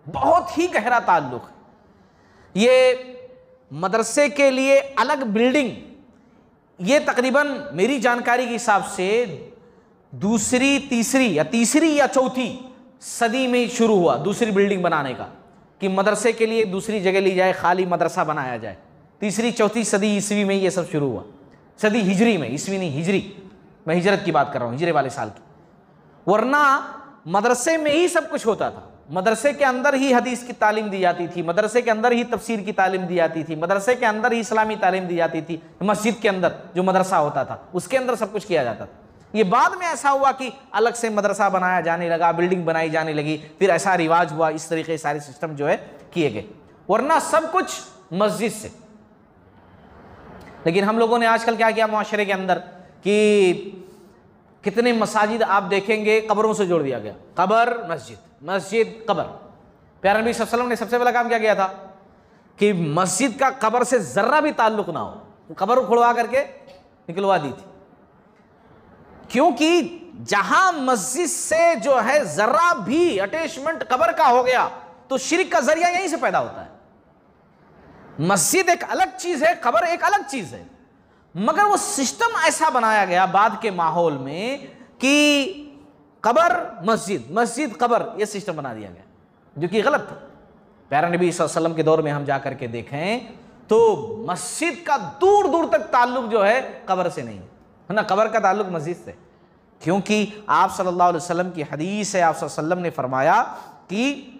बहुत ही गहरा ताल्लुक है। ये मदरसे के लिए अलग बिल्डिंग, ये तकरीबन मेरी जानकारी के हिसाब से दूसरी तीसरी या चौथी सदी में शुरू हुआ दूसरी बिल्डिंग बनाने का, कि मदरसे के लिए दूसरी जगह ली जाए, खाली मदरसा बनाया जाए। तीसरी चौथी सदी ईस्वी में ये सब शुरू हुआ, सदी हिजरी में, ईस्वी नहीं हिजरी, मैं हिजरत की बात कर रहा हूँ, हिजरे वाले साल की। वरना मदरसे में ही सब कुछ होता था, मदरसे के अंदर ही हदीस की तालीम दी जाती थी, मदरसे के अंदर ही तफसीर की तालीम दी जाती थी, मदरसे के अंदर ही इस्लामी तालीम दी जाती थी। मस्जिद के अंदर जो मदरसा होता था उसके अंदर सब कुछ किया जाता था। ये बाद में ऐसा हुआ कि अलग से मदरसा बनाया जाने लगा, बिल्डिंग बनाई जाने लगी, फिर ऐसा रिवाज हुआ, इस तरीके सारे सिस्टम जो है किए गए, वरना सब कुछ मस्जिद से। लेकिन हम लोगों ने आजकल क्या किया मुआशरे के अंदर कि कितने मसाजिद आप देखेंगे कब्रों से जोड़ दिया गया, कब्र मस्जिद, मस्जिद कब्र। प्यारे नबी सल्लल्लाहु अलैहि वसल्लम ने सबसे पहला काम क्या किया था कि मस्जिद का कब्र से जर्रा भी ताल्लुक ना हो, कब्र खुलवा करके निकलवा दी थी। क्योंकि जहां मस्जिद से जो है जर्रा भी अटैचमेंट कब्र का हो गया तो शिरक का जरिया यहीं से पैदा होता है। मस्जिद एक अलग चीज है, कब्र एक अलग चीज है, मगर वो सिस्टम ऐसा बनाया गया बाद के माहौल में कि कब्र मस्जिद, मस्जिद कब्र, ये सिस्टम बना दिया गया, जो कि गलत था। प्यारे नबी सल्लल्लाहु अलैहि वसल्लम के दौर में हम जा करके देखें तो मस्जिद का दूर दूर तक ताल्लुक जो है कब्र से नहीं है ना, कब्र का ताल्लुक मस्जिद से। क्योंकि आप सल्लल्लाहु अलैहि वसल्लम की हदीस है, आप सल्लल्लाहु अलैहि वसल्लम ने फरमाया कि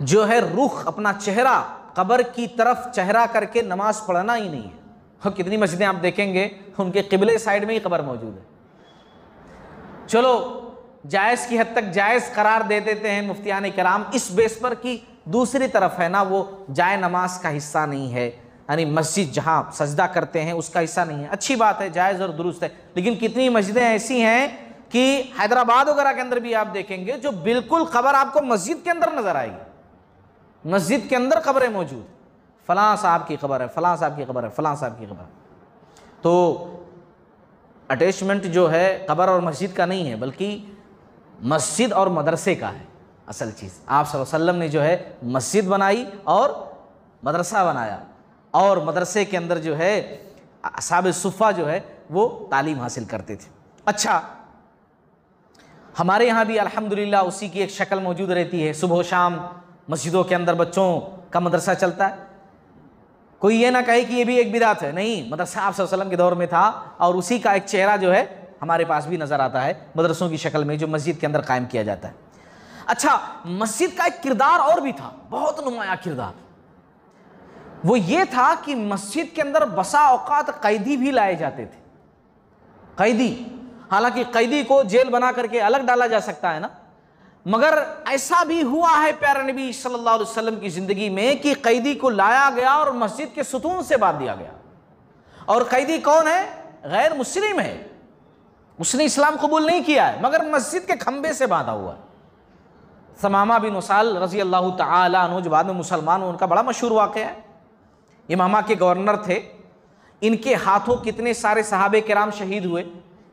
जो है रुख, अपना चेहरा कब्र की तरफ चेहरा करके नमाज पढ़ना ही नहीं है। और कितनी मस्जिदें आप देखेंगे उनके किबले साइड में ही कब्र मौजूद है। चलो जायज़ की हद तक जायज़ करार दे देते हैं मुफ्तियान कराम इस बेस पर कि दूसरी तरफ है ना वो जाए नमाज का हिस्सा नहीं है, यानी मस्जिद जहाँ सजदा करते हैं उसका हिस्सा नहीं है। अच्छी बात है, जायज़ और दुरुस्त है। लेकिन कितनी मस्जिदें ऐसी हैं कि हैदराबाद वगैरह के अंदर भी आप देखेंगे जो बिल्कुल कब्र आपको मस्जिद के अंदर नजर आएगी, मस्जिद के अंदर कब्रें मौजूद, फलां साहब की कब्र है, फलां साहब की कब्र है, फलां साहब की कब्र है। तो अटैचमेंट जो है कब्र और मस्जिद का नहीं है, बल्कि मस्जिद और मदरसे का है असल चीज़। आप सल्लल्लाहु अलैहि वसल्लम ने जो है मस्जिद बनाई और मदरसा बनाया, और मदरसे के अंदर जो है असहाब सुफ़ा जो है वो तालीम हासिल करते थे। अच्छा, हमारे यहाँ भी अल्हम्दुलिल्लाह उसी की एक शक्ल मौजूद रहती है। सुबह शाम मस्जिदों के अंदर बच्चों का मदरसा चलता है। कोई ये ना कहे कि ये भी एक बिदात है, नहीं, मदरसा आप सल्लल्लाहु अलैहि वसल्लम के दौर में था और उसी का एक चेहरा जो है हमारे पास भी नज़र आता है मदरसों की शक्ल में, जो मस्जिद के अंदर कायम किया जाता है। अच्छा, मस्जिद का एक किरदार और भी था, बहुत नुमाया किरदार। वो ये था कि मस्जिद के अंदर बसा औकात कैदी भी लाए जाते थे। कैदी, हालांकि कैदी को जेल बना करके अलग डाला जा सकता है ना, मगर ऐसा भी हुआ है प्यारे नबी सल्लल्लाहु अलैहि वसल्लम की ज़िंदगी में कि कैदी को लाया गया और मस्जिद के सुतून से बांध दिया गया। और कैदी कौन है? गैर मुस्लिम है, उसने इस्लाम कबूल नहीं किया है, मगर मस्जिद के खंबे से बांधा हुआ है। समामा बिन उसाल रज़ी अल्लाह तआला अन्हु जो बाद में मुसलमान हुए, उनका बड़ा मशहूर वाक़या है। इमामा के गवर्नर थे, इनके हाथों कितने सारे सहाबे किराम शहीद हुए।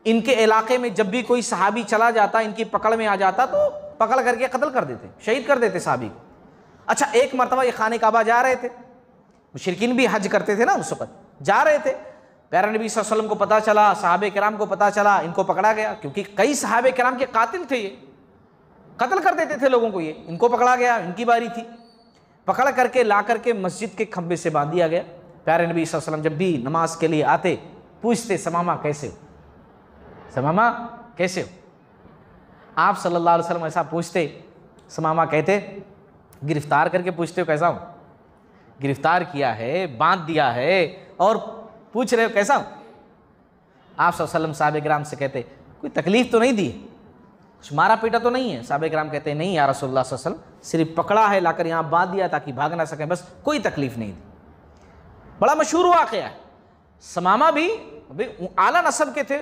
इनके इलाके में जब भी कोई सहाबी चला जाता, इनकी पकड़ में आ जाता तो पकड़ करके कत्ल कर देते, शहीद कर देते सहाबी को। अच्छा, एक मरतबा ये खाने काबा जा रहे थे, मुशरिकीन भी हज करते थे ना उस वक्त, जा रहे थे। प्यारे नबी सल्लल्लाहु अलैहि वसल्लम को पता चला, सहाबे किराम को पता चला, इनको पकड़ा गया, क्योंकि कई सहाबे किराम के कातिल थे, ये कत्ल कर देते थे लोगों को। ये इनको पकड़ा गया, इनकी बारी थी, पकड़ करके ला करके मस्जिद के खंबे से बांध दिया गया। प्यारे नबी सल्लल्लाहु अलैहि वसल्लम जब भी नमाज के लिए आते पूछते, समामा कैसे हो, समामा कैसे हो? आप सल्लल्लाहु अलैहि वसल्लम ऐसा पूछते, समामा कहते, गिरफ्तार करके पूछते हो कैसा हूँ? गिरफ्तार किया है, बांध दिया है और पूछ रहे हो कैसा हूँ? आप सल्लल्लाहु अलैहि वसल्लम साहब किराम से कहते, कोई तकलीफ तो नहीं दी? कुछ मारा पीटा तो नहीं है? साहबे किराम कहते हैं नहीं या रसूलुल्लाह सल्लल्लाहु अलैहि वसल्लम, सिर्फ पकड़ा है, लाकर यहाँ बांध दिया ताकि भाग ना सकें, बस कोई तकलीफ नहीं दी। बड़ा मशहूर वाक़या है। समामा भी आला नस्ब के थे,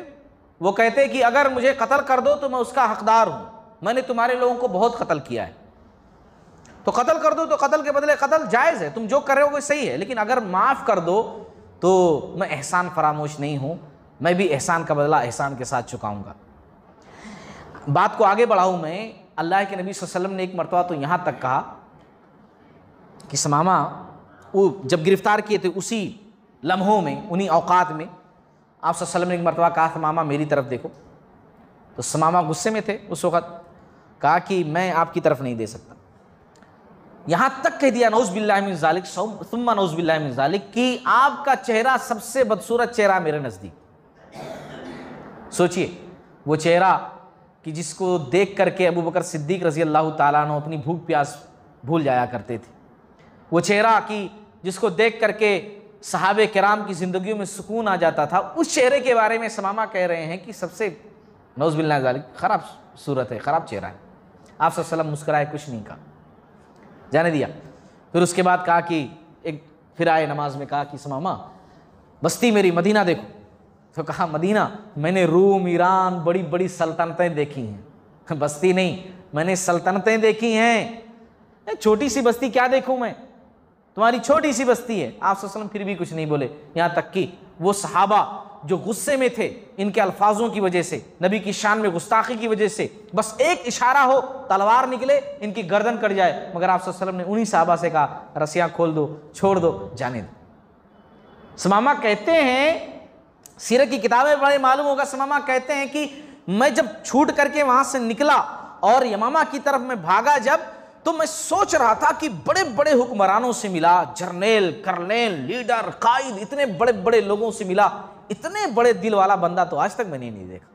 वो कहते कि अगर मुझे कत्ल कर दो तो मैं उसका हकदार हूँ, मैंने तुम्हारे लोगों को बहुत कत्ल किया है, तो कत्ल कर दो तो कत्ल के बदले कत्ल जायज़ है, तुम जो कर रहे हो वो सही है, लेकिन अगर माफ़ कर दो तो मैं एहसान फरामोश नहीं हूँ, मैं भी एहसान का बदला एहसान के साथ चुकाऊँगा। बात को आगे बढ़ाऊँ मैं, अल्लाह के नबी सल्लल्लाहु अलैहि वसल्लम ने एक मरतबा तो यहाँ तक कहा कि समामा वो जब गिरफ़्तार किए थे उसी लम्हों में, उन्हीं औकात में आप सल्लल्लाहु अलैहि वसल्लम ने एक मरतबा कहा समामा मेरी तरफ देखो, तो समामा गुस्से में थे उस वक़्त, कहा कि मैं आपकी तरफ नहीं दे सकता। यहाँ तक कह दिया नौज़ बिल्लाहि मिन ज़ालिक सुम्मा नौज़ बिल्लाहि मिन ज़ालिक कि आपका चेहरा सबसे बदसूरत चेहरा मेरे नज़दीक। सोचिए वो चेहरा कि जिसको देख करके अबू बकर सिद्दीक़ रज़ी अल्लाह ताला अन्हु अपनी भूख प्यास भूल जाया करते थे, वो चेहरा कि जिसको देख करके सहाबे किराम की ज़िंदगियों में सुकून आ जाता था, उस चेहरे के बारे में समामा कह रहे हैं कि सबसे नौज़ बिल्लाहि ज़ालिक ख़राब सूरत है, ख़राब चेहरा है। आप सल्लल्लाहु अलैहि वसल्लम मुस्कुराए, कुछ नहीं कहा, जाने दिया। फिर उसके बाद कहा कि एक फिर आए नमाज में, कहा कि समामा बस्ती मेरी मदीना देखो, तो कहा मदीना मैंने रूम ईरान बड़ी बड़ी सल्तनतें देखी हैं, बस्ती नहीं मैंने सल्तनतें देखी हैं, छोटी सी बस्ती क्या देखूं मैं, तुम्हारी छोटी सी बस्ती है। आप सल्लल्लाहु अलैहि वसल्लम फिर भी कुछ नहीं बोले, यहाँ तक कि वो सहाबा जो गुस्से में थे इनके अल्फाजों की वजह से, नबी की शान में गुस्ताखी की वजह से, बस एक इशारा हो तलवार निकले इनकी गर्दन कट जाए, मगर आप सल्लल्लाहु अलैहि वसल्लम ने उन्हीं सहाबा से कहा रस्सियाँ खोल दो, छोड़ दो, जाने दो। समामा कहते हैं, सीरत की किताबें बड़े मालूम होगा, समामा कहते हैं कि मैं जब छूट करके वहां से निकला और यमामा की तरफ में भागा जब, तो मैं सोच रहा था कि बड़े बड़े हुक्मरानों से मिला, जर्नेल, कर्नेल, लीडर, कायद, इतने बड़े बड़े लोगों से मिला, इतने बड़े दिल वाला बंदा तो आज तक मैंने नहीं देखा।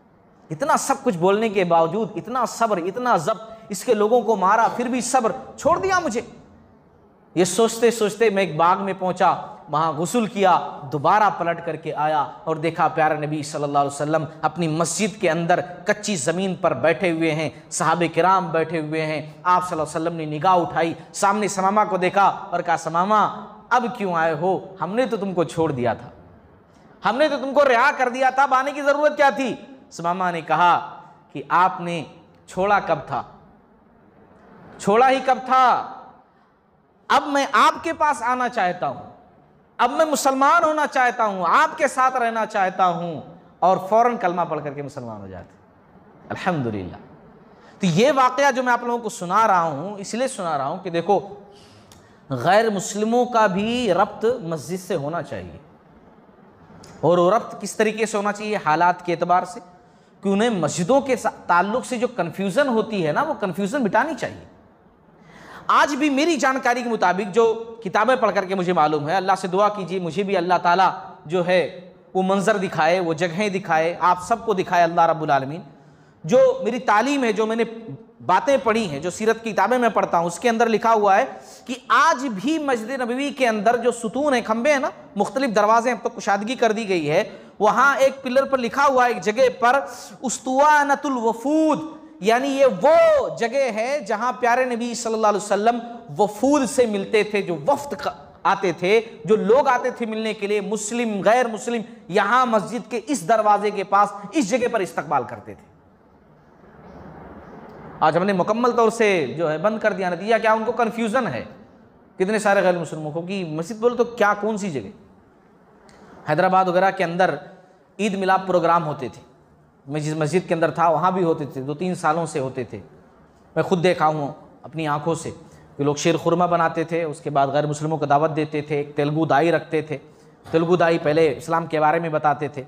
इतना सब कुछ बोलने के बावजूद, इतना सब्र, इतना ज़ब्त, इसके लोगों को मारा फिर भी सब्र, छोड़ दिया मुझे। ये सोचते सोचते मैं एक बाग में पहुंचा, वहाँ गुस्ल किया, दोबारा पलट करके आया और देखा प्यारे नबी सल्लल्लाहु अलैहि वसल्लम अपनी मस्जिद के अंदर कच्ची ज़मीन पर बैठे हुए हैं, सहाबे किराम बैठे हुए हैं। आप सल्लल्लाहु अलैहि वसल्लम ने निगाह उठाई, सामने समामा को देखा और कहा समामा अब क्यों आए हो, हमने तो तुमको छोड़ दिया था, हमने तो तुमको रिहा कर दिया था, अब आने की ज़रूरत क्या थी। समामा ने कहा कि आपने छोड़ा कब था, छोड़ा ही कब था, अब मैं आपके पास आना चाहता हूं, अब मैं मुसलमान होना चाहता हूं, आपके साथ रहना चाहता हूं, और फौरन कलमा पढ़ करके मुसलमान हो जाते। अल्हम्दुलिल्लाह। तो ये वाक़या जो मैं आप लोगों को सुना रहा हूं, इसलिए सुना रहा हूं कि देखो गैर मुस्लिमों का भी रब्त मस्जिद से होना चाहिए, और वो रब्त किस तरीके से होना चाहिए, हालात के एतबार से, कि उन्हें मस्जिदों के ताल्लुक़ से जो कन्फ्यूज़न होती है ना, वो कन्फ्यूज़न मिटानी चाहिए। आज भी मेरी जानकारी के मुताबिक जो किताबें पढ़ करके मुझे मालूम है, अल्लाह से दुआ कीजिए मुझे भी अल्लाह ताला जो है वो मंज़र दिखाए, वो जगहें दिखाए, आप सबको दिखाए अल्लाह रब्बुल आलमीन। जो मेरी तालीम है, जो मैंने बातें पढ़ी हैं, जो सीरत की किताबें मैं पढ़ता हूँ, उसके अंदर लिखा हुआ है कि आज भी मस्जिद नबवी के अंदर जो सुतून है, खंबे हैं ना, मुख्तलिफ दरवाजे, अब तो कुशादगी कर दी गई है, वहाँ एक पिलर पर लिखा हुआ है एक जगह पर उस्तुवानतुल वफूद, यानी ये वो जगह है जहां प्यारे नबी सल्लल्लाहु अलैहि वसल्लम वफूद से मिलते थे, जो वफ्द आते थे, जो लोग आते थे मिलने के लिए, मुस्लिम गैर मुस्लिम, यहां मस्जिद के इस दरवाजे के पास इस जगह पर इस्तकबाल करते थे। आज हमने मुकम्मल तौर से जो है बंद कर दिया। नतीजा क्या, उनको कन्फ्यूजन है कितने सारे गैर मुस्लिमों को कि मस्जिद बोले तो क्या, कौन सी जगह। हैदराबाद वगैरह के अंदर ईद मिलाद प्रोग्राम होते थे, मैं जिस मस्जिद के अंदर था वहाँ भी होते थे, 2-3 सालों से होते थे। मैं खुद देखा हूँ अपनी आँखों से कि लोग शीर खुरमा बनाते थे, उसके बाद गैर मुस्लिमों को दावत देते थे, एक तेलुगु दाई रखते थे, तेलुगु दाई पहले इस्लाम के बारे में बताते थे,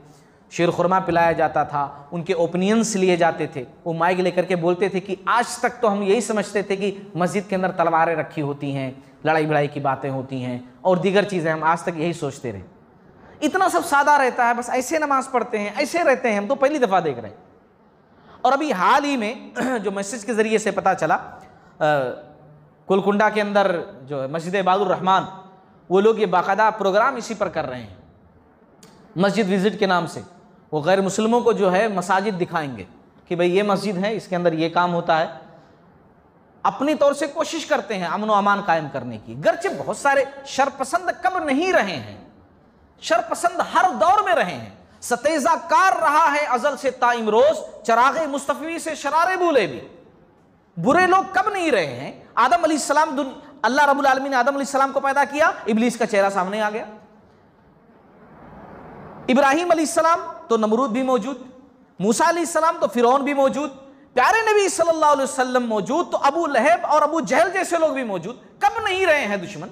शीर खुरमा पिलाया जाता था, उनके ओपिनियंस लिए जाते थे, वो माइक लेकर के बोलते थे कि आज तक तो हम यही समझते थे कि मस्जिद के अंदर तलवारें रखी होती हैं, लड़ाई भिड़ाई की बातें होती हैं और दीगर चीज़ें, हम आज तक यही सोचते रहे। इतना सब सादा रहता है, बस ऐसे नमाज पढ़ते हैं, ऐसे रहते हैं, हम तो पहली दफ़ा देख रहे हैं। और अभी हाल ही में जो मैसेज के ज़रिए से पता चला, कुलकुंडा के अंदर जो है मस्जिद इबादुर रहमान, वो लोग ये बाकायदा प्रोग्राम इसी पर कर रहे हैं, मस्जिद विज़िट के नाम से। वो गैर मुस्लिमों को जो है मसाजिद दिखाएंगे कि भाई ये मस्जिद है, इसके अंदर ये काम होता है, अपनी तौर से कोशिश करते हैं अमन व अमान कायम करने की। गर्चे बहुत सारे शरपसंद कब नहीं रहे हैं, शरपसंद हर दौर में रहे हैं। सतेजा कार रहा है अजल से ता इमरोज, चरागे मुस्तफी से शरारे भूले भी। बुरे लोग कब नहीं रहे हैं। आदम अलैहिस्सलाम, अल्लाह रब्बुल आलमीन ने आदम अलैहिस्सलाम को पैदा किया, इब्लीस का चेहरा सामने आ गया। इब्राहिम अलैहिस्सलाम तो नमरूद भी मौजूद, मूसा अलैहिस्सलाम तो फिरौन भी मौजूद, प्यारे नबी सल्लल्लाहु अलैहि वसल्लम मौजूद तो अबू लहब और अबू जहल जैसे लोग भी मौजूद। कब नहीं रहे हैं दुश्मन,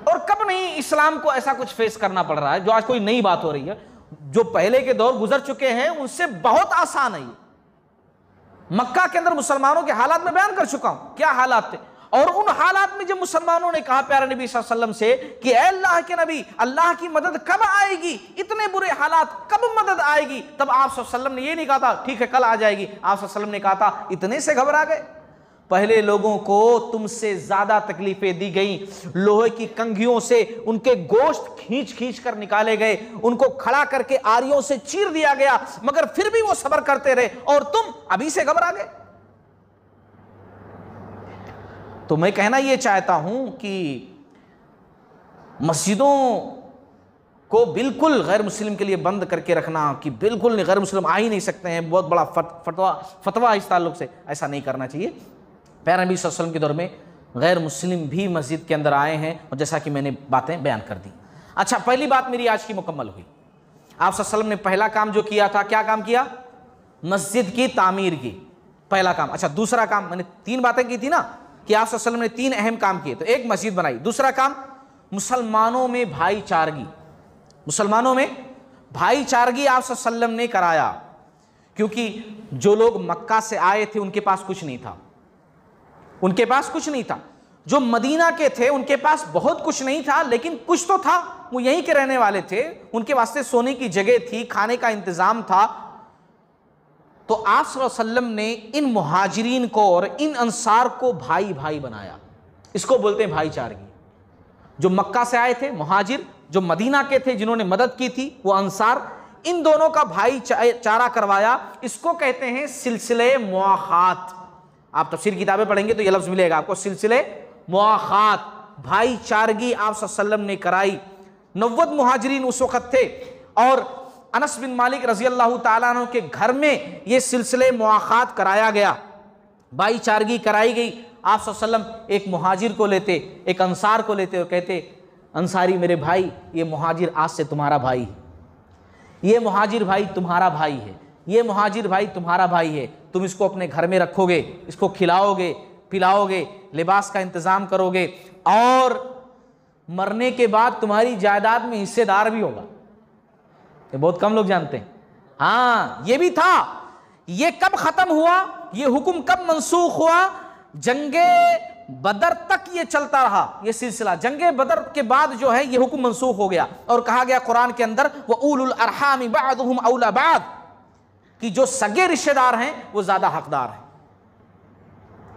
और कब नहीं इस्लाम को ऐसा कुछ फेस करना पड़ रहा है जो आज कोई नई बात हो रही है। जो पहले के दौर गुजर चुके हैं उनसे बहुत आसान है। मक्का के अंदर मुसलमानों के हालात में बयान कर चुका हूं, क्या हालात थे। और उन हालात में जब मुसलमानों ने कहा प्यारे नबी सल्लल्लाहु अलैहि वसल्लम से कि ऐ अल्लाह के नबी, अल्लाह की मदद कब आएगी, इतने बुरे हालात कब मदद आएगी, तब आप सल्लल्लाहु अलैहि वसल्लम ने ये नहीं कहा था ठीक है कल आ जाएगी। आप सल्लल्लाहु अलैहि वसल्लम ने कहा था इतने से घबरा गए। पहले लोगों को तुमसे ज्यादा तकलीफें दी गई, लोहे की कंघियों से उनके गोश्त खींच खींच कर निकाले गए, उनको खड़ा करके आरियों से चीर दिया गया, मगर फिर भी वो सब्र करते रहे, और तुम अभी से घबरा गए। तो मैं कहना यह चाहता हूं कि मस्जिदों को बिल्कुल गैर मुस्लिम के लिए बंद करके रखना कि बिल्कुल नहीं, गैर मुस्लिम आ ही नहीं सकते हैं, बहुत बड़ा फतवा इस ताल्लुक से, ऐसा नहीं करना चाहिए। प्यारे नबी सल्लल्लाहु अलैहि वसल्लम के दौर में गैर मुस्लिम भी मस्जिद के अंदर आए हैं, और जैसा कि मैंने बातें बयान कर दी। अच्छा, पहली बात मेरी आज की मुकम्मल हुई। आप सल्लल्लाहु अलैहि वसल्लम ने पहला काम जो किया था, क्या काम किया? मस्जिद की तामीर की, पहला काम। अच्छा, दूसरा काम, मैंने 3 बातें की थी ना कि आप सल्लल्लाहु अलैहि वसल्लम ने 3 अहम काम किए, तो एक मस्जिद बनाई, दूसरा काम मुसलमानों में भाईचारगी, मुसलमानों में भाईचारगी आप सल्लल्लाहु अलैहि वसल्लम ने कराया। क्योंकि जो लोग मक्का से आए थे उनके पास कुछ नहीं था, उनके पास कुछ नहीं था। जो मदीना के थे उनके पास बहुत कुछ नहीं था, लेकिन कुछ तो था, वो यहीं के रहने वाले थे, उनके वास्ते सोने की जगह थी, खाने का इंतजाम था। तो आप सल्लल्लाहु अलैहि वसल्लम ने इन मुहाजिरीन को और इन अंसार को भाई भाई बनाया। इसको बोलते हैं भाईचारगी। जो मक्का से आए थे मुहाजिर, जो मदीना के थे जिन्होंने मदद की थी वो अंसार, इन दोनों का भाईचारा करवाया। इसको कहते हैं सिलसिले मुआखात। आप तफसीर किताबें पढ़ेंगे तो ये लफ्ज मिलेगा आपको, सिलसिले मुआखात, भाईचारगी आप सल्लल्लाहु अलैहि वसल्लम ने कराई। 90 मुहाजिरीन उस वक्त थे, और अनस बिन मालिक रजी अल्लाह ताला अन्हु के घर में ये सिलसिले मुआखात कराया गया, भाईचारगी कराई गई। आप सल्लल्लाहु अलैहि वसल्लम एक मुहाजिर को लेते, एक अंसार को लेते और कहते, अंसारी मेरे भाई, ये मुहाजिर आज से तुम्हारा भाई है, ये मुहाजिर भाई तुम्हारा भाई है, ये मुहाजिर भाई तुम्हारा भाई है, तुम इसको अपने घर में रखोगे, इसको खिलाओगे पिलाओगे, लिबास का इंतजाम करोगे, और मरने के बाद तुम्हारी जायदाद में हिस्सेदार भी होगा। ये बहुत कम लोग जानते हैं। हाँ, ये भी था। ये कब खत्म हुआ, ये हुक्म कब मंसूख हुआ? जंगे बदर तक ये चलता रहा, ये सिलसिला। जंगे बदर के बाद जो है ये हुक्म मंसूख हो गया, और कहा गया कुरान के अंदर व उलुल अरहाम बअदुहुम औला बअद, कि जो सगे रिश्तेदार हैं वो ज्यादा हकदार हैं,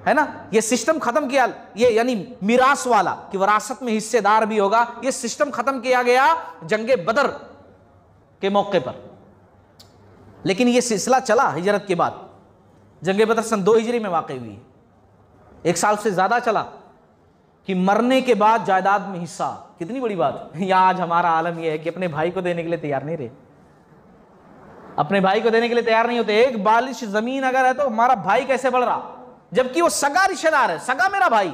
है ना। ये सिस्टम खत्म किया, ये यानी मिरास वाला कि विरासत में हिस्सेदार भी होगा, ये सिस्टम खत्म किया गया जंगे बदर के मौके पर। लेकिन ये सिलसिला चला हिजरत के बाद। जंगे बदर सन 2 हिजरी में वाक़ई हुई है, 1 साल से ज्यादा चला, कि मरने के बाद जायदाद में हिस्सा। कितनी बड़ी बात है। या आज हमारा आलम यह है कि अपने भाई को देने के लिए तैयार नहीं रहे, अपने भाई को देने के लिए तैयार नहीं होते। एक बालिश जमीन अगर है तो हमारा भाई कैसे बढ़ रहा, जबकि वो सगा रिश्तेदार है, सगा मेरा भाई।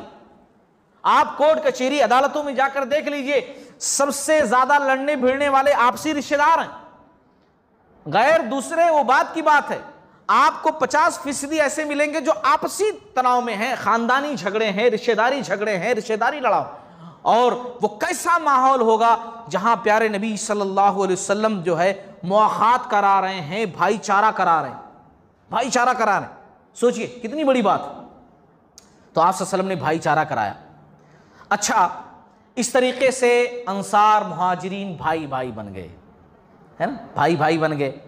आप कोर्ट कचहरी अदालतों में जाकर देख लीजिए, सबसे ज्यादा लड़ने भिड़ने वाले आपसी रिश्तेदार हैं, गैर दूसरे वो बात की बात है। आपको 50% ऐसे मिलेंगे जो आपसी तनाव में हैं, खानदानी झगड़े हैं, रिश्तेदारी झगड़े हैं, रिश्तेदारी लड़ाओ। और वो कैसा माहौल होगा जहां प्यारे नबी सल्लल्लाहु अलैहि वसल्लम जो है मुआखात करा रहे हैं, भाईचारा करा रहे हैं, भाईचारा करा रहे हैं। सोचिए कितनी बड़ी बात। तो आप सल्लल्लाहु अलैहि वसल्लम ने भाईचारा कराया। अच्छा, इस तरीके से अंसार मुहाजिरीन भाई भाई बन गए, है ना, भाई भाई बन गए।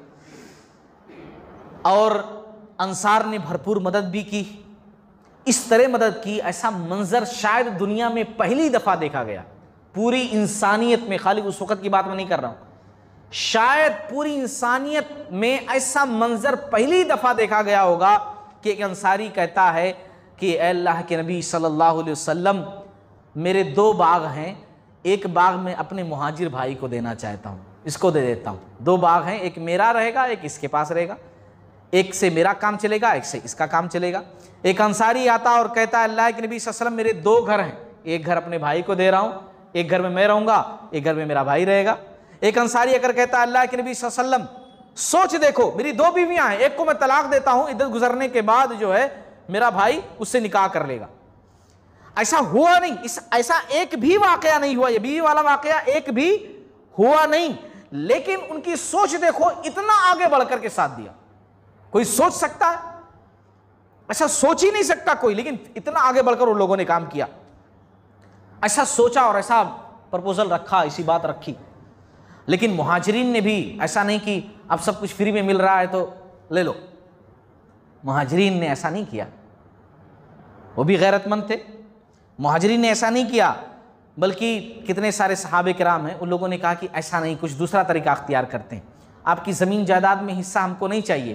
और अंसार ने भरपूर मदद भी की। इस तरह मदद की, ऐसा मंजर शायद दुनिया में पहली दफा देखा गया पूरी इंसानियत में। खाली उस वक्त की बात मैं नहीं कर रहा हूं, शायद पूरी इंसानियत में ऐसा मंजर पहली दफ़ा देखा गया होगा कि एक अंसारी कहता है कि ऐ अल्लाह के नबी सल्लल्लाहु अलैहि वसल्लम, मेरे 2 बाग हैं, एक बाग मैं अपने मुहाजिर भाई को देना चाहता हूँ, इसको दे देता हूँ। 2 बाग हैं, एक मेरा रहेगा, एक इसके पास रहेगा, एक से मेरा काम चलेगा, एक से इसका काम चलेगा। एक अंसारी आता और कहता है अल्लाह के नबी सल्लल्लाहु अलैहि वसल्लम, मेरे 2 घर हैं, एक घर अपने भाई को दे रहा हूँ, एक घर में मैं रहूँगा, एक घर में मेरा भाई रहेगा। एक अंसारी अगर कहता है अल्लाह के नबी सल्लल्लाहु अलैहि वसल्लम, सोच देखो मेरी 2 बीवियाँ हैं, एक को मैं तलाक देता हूँ, इधर गुजरने के बाद जो है मेरा भाई उससे निकाह कर लेगा। ऐसा हुआ नहीं, ऐसा एक भी वाकया नहीं हुआ, ये बीवी वाला वाकया एक भी हुआ नहीं, लेकिन उनकी सोच देखो, इतना आगे बढ़कर के साथ दिया। कोई सोच सकता है? ऐसा सोच ही नहीं सकता कोई, लेकिन इतना आगे बढ़कर उन लोगों ने काम किया, ऐसा सोचा और ऐसा प्रपोजल रखा, ऐसी बात रखी। लेकिन मुहाजिरीन ने भी ऐसा नहीं कि अब सब कुछ फ्री में मिल रहा है तो ले लो। मुहाजिरीन ने ऐसा नहीं किया, वो भी गैरतमंद थे। मुहाजिरीन ने ऐसा नहीं किया, बल्कि कितने सारे सहाबे किराम हैं, उन लोगों ने कहा कि ऐसा नहीं, कुछ दूसरा तरीका अख्तियार करते हैं, आपकी ज़मीन जायदाद में हिस्सा हमको नहीं चाहिए।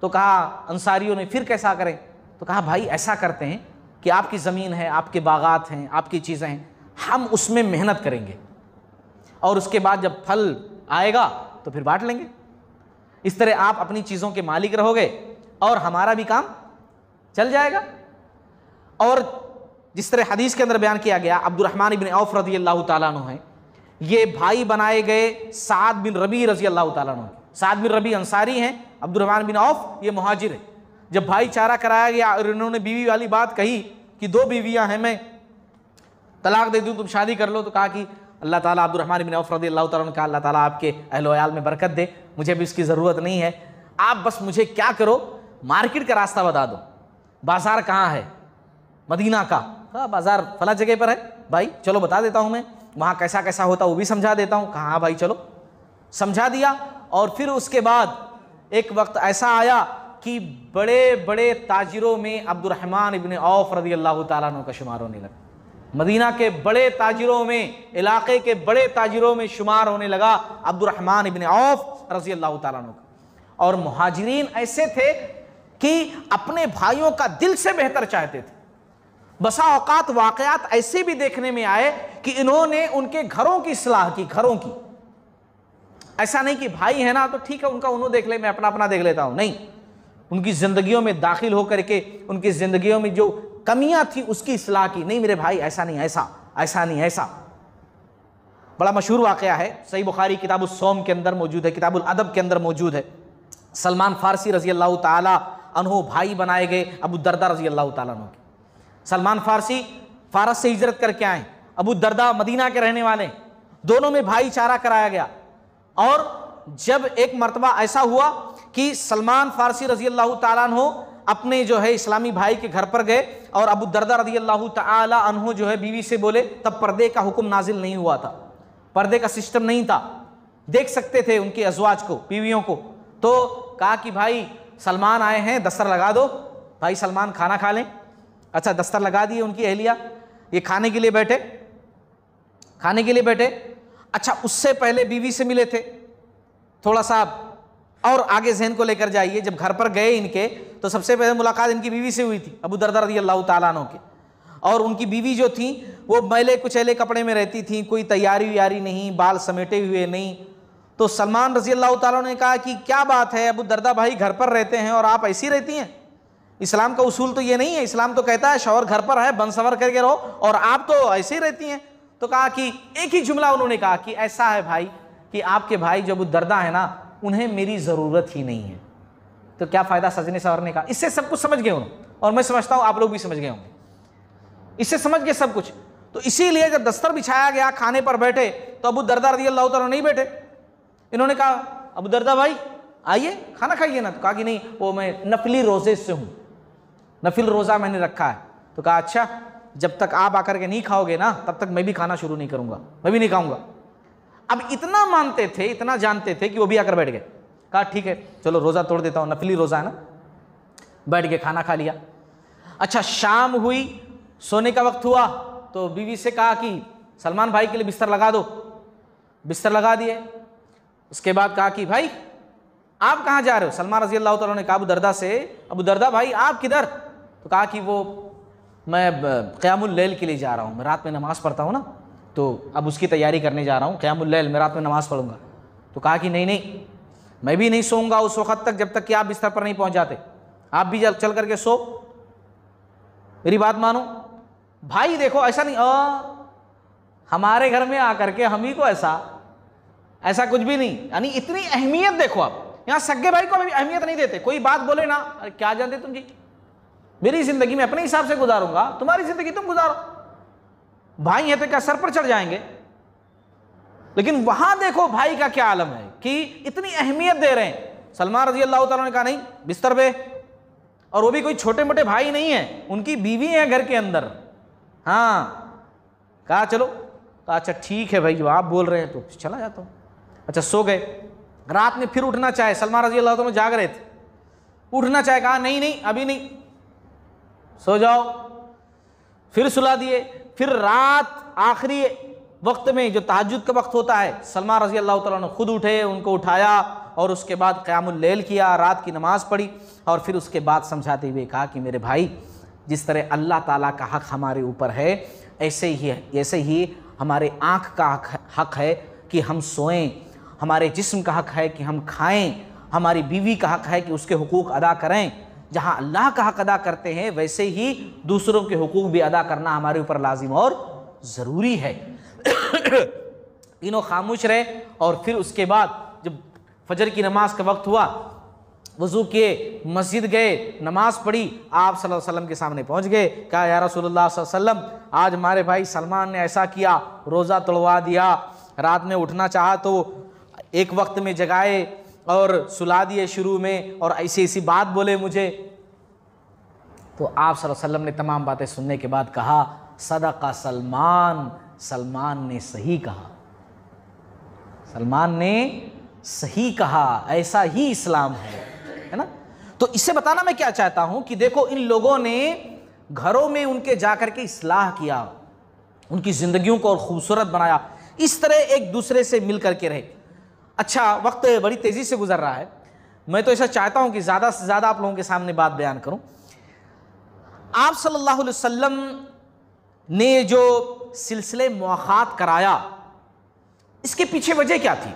तो कहा अंसारियों ने फिर कैसा करें? तो कहा भाई ऐसा करते हैं कि आपकी ज़मीन है, आपके बागात हैं, आपकी चीज़ें हैं, हम उसमें मेहनत करेंगे और उसके बाद जब फल आएगा तो फिर बांट लेंगे। इस तरह आप अपनी चीज़ों के मालिक रहोगे और हमारा भी काम चल जाएगा। और जिस तरह हदीस के अंदर बयान किया गया, अब्दुर्रहमान इब्न औफ रज़ी अल्लाह ताला अन्हु हैं, ये भाई बनाए गए साद बिन रबी रज़ी अल्लाह ताला अन्हु। साद बिन रबी अंसारी हैं, अब्दुर्रहमान बिन औफ ये मुहाजिर है। जब भाईचारा कराया गया और इन्होंने बीवी वाली बात कही कि 2 बीवियां हैं, मैं तलाक दे दूं, तुम शादी कर लो, तो कहा कि अल्लाह ताला, अब्दुर्रहमान बिन औफ रज़ी अल्लाह ताला अन्हु, कहा अल्लाह ताला आपके अहल वयाल में बरकत दे, मुझे भी इसकी ज़रूरत नहीं है, आप बस मुझे क्या करो, मार्केट का रास्ता बता दो, बाजार कहाँ है, मदीना का। कहा बाजार फला जगह पर है, भाई चलो बता देता हूँ मैं, वहाँ कैसा कैसा होता वो भी समझा देता हूँ। कहा हाँ भाई चलो, समझा दिया। और फिर उसके बाद एक वक्त ऐसा आया कि बड़े बड़े ताजिरों में अब्दुर्रहमान इब्न औफ रज़ी अल्लाह ताला अन्हु का शुमार होने लगा। मदीना के बड़े ताजिरों में, इलाके के बड़े ताजिरों में शुमार होने लगा अब्दुर्रहमान इब्न औफ रज़ी अल्लाह ताला अन्हु का। और मुहाजिरीन ऐसे थे कि अपने भाइयों का दिल से बेहतर चाहते थे। बसा औकात वाकयात ऐसे भी देखने में आए कि इन्होंने उनके घरों की इस्लाह की, घरों की। ऐसा नहीं कि भाई है ना तो ठीक है उनका उन्होंने देख ले, मैं अपना अपना देख लेता हूं, नहीं, उनकी जिंदगियों में दाखिल होकर के उनकी जिंदगियों में जो कमियां थी उसकी इस्लाह की। नहीं मेरे भाई ऐसा नहीं, ऐसा ऐसा नहीं, ऐसा। बड़ा मशहूर वाकया है, सही बुखारी किताबुल सौम के अंदर मौजूद है, किताबुल अदब के अंदर मौजूद है। सलमान फारसी रजी अल्लाह ताला अन्हु भाई बनाए गए अबू दरदा रजी अल्लाह ताला अन्हु के। सलमान फारसी फारस से हिजरत करके आए, अबू दरदा मदीना के रहने वाले, दोनों में भाईचारा कराया गया। और जब एक मर्तबा ऐसा हुआ कि सलमान फारसी रजी अल्लाह ताला अन्हु अपने जो है इस्लामी भाई के घर पर गए और अबू दरदा रजी अल्लाह ताला अन्हु जो है बीवी से बोले, तब पर्दे का हुक्म नाजिल नहीं हुआ था, पर्दे का सिस्टम नहीं था, देख सकते थे उनके अज़वाज को, बीवियों को। तो कहा कि भाई सलमान आए हैं, दस्तर लगा दो, भाई सलमान खाना खा लें। अच्छा दस्तर लगा दिए उनकी अहलिया, ये खाने के लिए बैठे, खाने के लिए बैठे। अच्छा उससे पहले बीवी से मिले थे, थोड़ा सा और आगे जहन को लेकर जाइए, जब घर पर गए इनके तो सबसे पहले मुलाकात इनकी बीवी से हुई थी, अबू दरदा रज़ी अल्लाह ताला अन्हु के। और उनकी बीवी जो थी वो मैले कुचैले कपड़े में रहती थी, कोई तैयारी व्यारी नहीं, बाल समेटे हुए नहीं। तो सलमान रज़ी अल्लाह ताला ने कहा कि क्या बात है अबू दरदा भाई, घर पर रहते हैं और आप ऐसी रहती हैं? इस्लाम का उसूल तो ये नहीं है, इस्लाम तो कहता है शौहर घर पर है, बन सवर करके रहो, और आप तो ऐसे ही रहती हैं। तो कहा कि एक ही जुमला उन्होंने कहा कि ऐसा है भाई कि आपके भाई जो अबू दरदा है ना, उन्हें मेरी ज़रूरत ही नहीं है, तो क्या फ़ायदा सजने संवरने का। इससे सब कुछ समझ गए उन्होंने, और मैं समझता हूँ आप लोग भी समझ गए होंगे, इससे समझ गए सब कुछ। तो इसीलिए जब दस्तर बिछाया गया, खाने पर बैठे, तो अबू दरदा रज़ी अल्लाह ताला नहीं बैठे। इन्होंने कहा अबू दरदा भाई आइए खाना खाइए ना। तो कहा कि नहीं वो मैं नफली रोज़े से हूँ, नफिल रोज़ा मैंने रखा है। तो कहा अच्छा जब तक आप आकर के नहीं खाओगे ना तब तक मैं भी खाना शुरू नहीं करूँगा, मैं भी नहीं खाऊँगा। अब इतना मानते थे, इतना जानते थे कि वो भी आकर बैठ गए। कहा ठीक है चलो रोज़ा तोड़ देता हूँ, नफली रोज़ा है ना। बैठ के खाना खा लिया। अच्छा शाम हुई, सोने का वक्त हुआ, तो बीवी से कहा कि सलमान भाई के लिए बिस्तर लगा दो। बिस्तर लगा दिए। उसके बाद कहा कि भाई आप कहाँ जा रहे हो? सलमान रजी अल्लाह तआला ने कहा अबू दरदा से, अबू दरदा भाई आप किधर? तो कहा कि वो मैं क़यामुल लैल के लिए जा रहा हूँ, मैं रात में नमाज़ पढ़ता हूँ ना, तो अब उसकी तैयारी करने जा रहा हूँ, क़यामुल लैल, मैं रात में नमाज़ पढ़ूंगा। तो कहा कि नहीं नहीं, मैं भी नहीं सोऊंगा उस वक़्त तक जब तक कि आप बिस्तर पर नहीं पहुँच जाते, आप भी चल करके सो, मेरी बात मानो। भाई देखो ऐसा नहीं हमारे घर में आकर के हम ही को ऐसा कुछ भी नहीं, यानी इतनी अहमियत देखो आप, यहाँ सगे भाई को अहमियत नहीं देते। कोई बात बोले ना, अरे क्या जानते तुम जी, मेरी जिंदगी में अपने हिसाब से गुजारूंगा, तुम्हारी जिंदगी तुम गुजारो, भाई है तो क्या सर पर चढ़ जाएंगे। लेकिन वहां देखो भाई का क्या आलम है कि इतनी अहमियत दे रहे हैं। सलमान रजी अल्लाह तआला ने कहा नहीं बिस्तर पे, और वो भी कोई छोटे मोटे भाई नहीं है, उनकी बीवी है घर के अंदर। हाँ, कहा चलो, कहा अच्छा ठीक है भाई, जो आप बोल रहे हैं तो चला जाता हूँ। अच्छा सो गए। रात में फिर उठना चाहे, सलमान रजी अल्लाह तआला जाग रहे थे, उठना चाहे, कहा नहीं नहीं अभी नहीं, सो जाओ। फिर सुला दिए। फिर रात आखिरी वक्त में जो तहज्जुद का वक्त होता है, सलमान रजी अल्लाह तआला ने खुद उठे, उनको उठाया और उसके बाद क़यामुल लैल किया, रात की नमाज पढ़ी, और फिर उसके बाद समझाते हुए कहा कि मेरे भाई, जिस तरह अल्लाह ताला का हक़ हमारे ऊपर है, ऐसे ही हमारे आँख का हक़ है कि हम सोएं, हमारे जिस्म का हक़ है कि हम खाएं, हमारी बीवी का हक़ है कि उसके हुकूक अदा करें। जहाँ अल्लाह का हक़ अदा करते हैं वैसे ही दूसरों के हुकूक भी अदा करना हमारे ऊपर लाजिम और ज़रूरी है। तीनों खामोश रहे और फिर उसके बाद जब फजर की नमाज का वक्त हुआ, वज़ू किए, मस्जिद गए, नमाज पढ़ी, आप सल्लल्लाहु अलैहि वसल्लम के सामने पहुंच गए। कहा या रसूलुल्लाह सल्लल्लाहु अलैहि वसल्लम, आज हमारे भाई सलमान ने ऐसा किया, रोज़ा तोड़वा दिया, रात में उठना चाहा तो एक वक्त में जगाए और सुला दिए शुरू में, और ऐसी ऐसी बात बोले मुझे। तो आप सल्लल्लाहु अलैहि वसल्लम ने तमाम बातें सुनने के बाद कहा सदका सलमान, सलमान ने सही कहा, सलमान ने सही कहा, ऐसा ही इस्लाम है ना। तो इससे बताना मैं क्या चाहता हूं कि देखो इन लोगों ने घरों में उनके जाकर के इस्लाह किया, उनकी जिंदगियों को और खूबसूरत बनाया, इस तरह एक दूसरे से मिल करके रहे। अच्छा, वक्त बड़ी तेजी से गुजर रहा है, मैं तो ऐसा चाहता हूं कि ज्यादा से ज्यादा आप लोगों के सामने बात बयान करूं। आप सल्लल्लाहु अलैहि वसल्लम ने जो सिलसिले मुआखात कराया, इसके पीछे वजह क्या थी?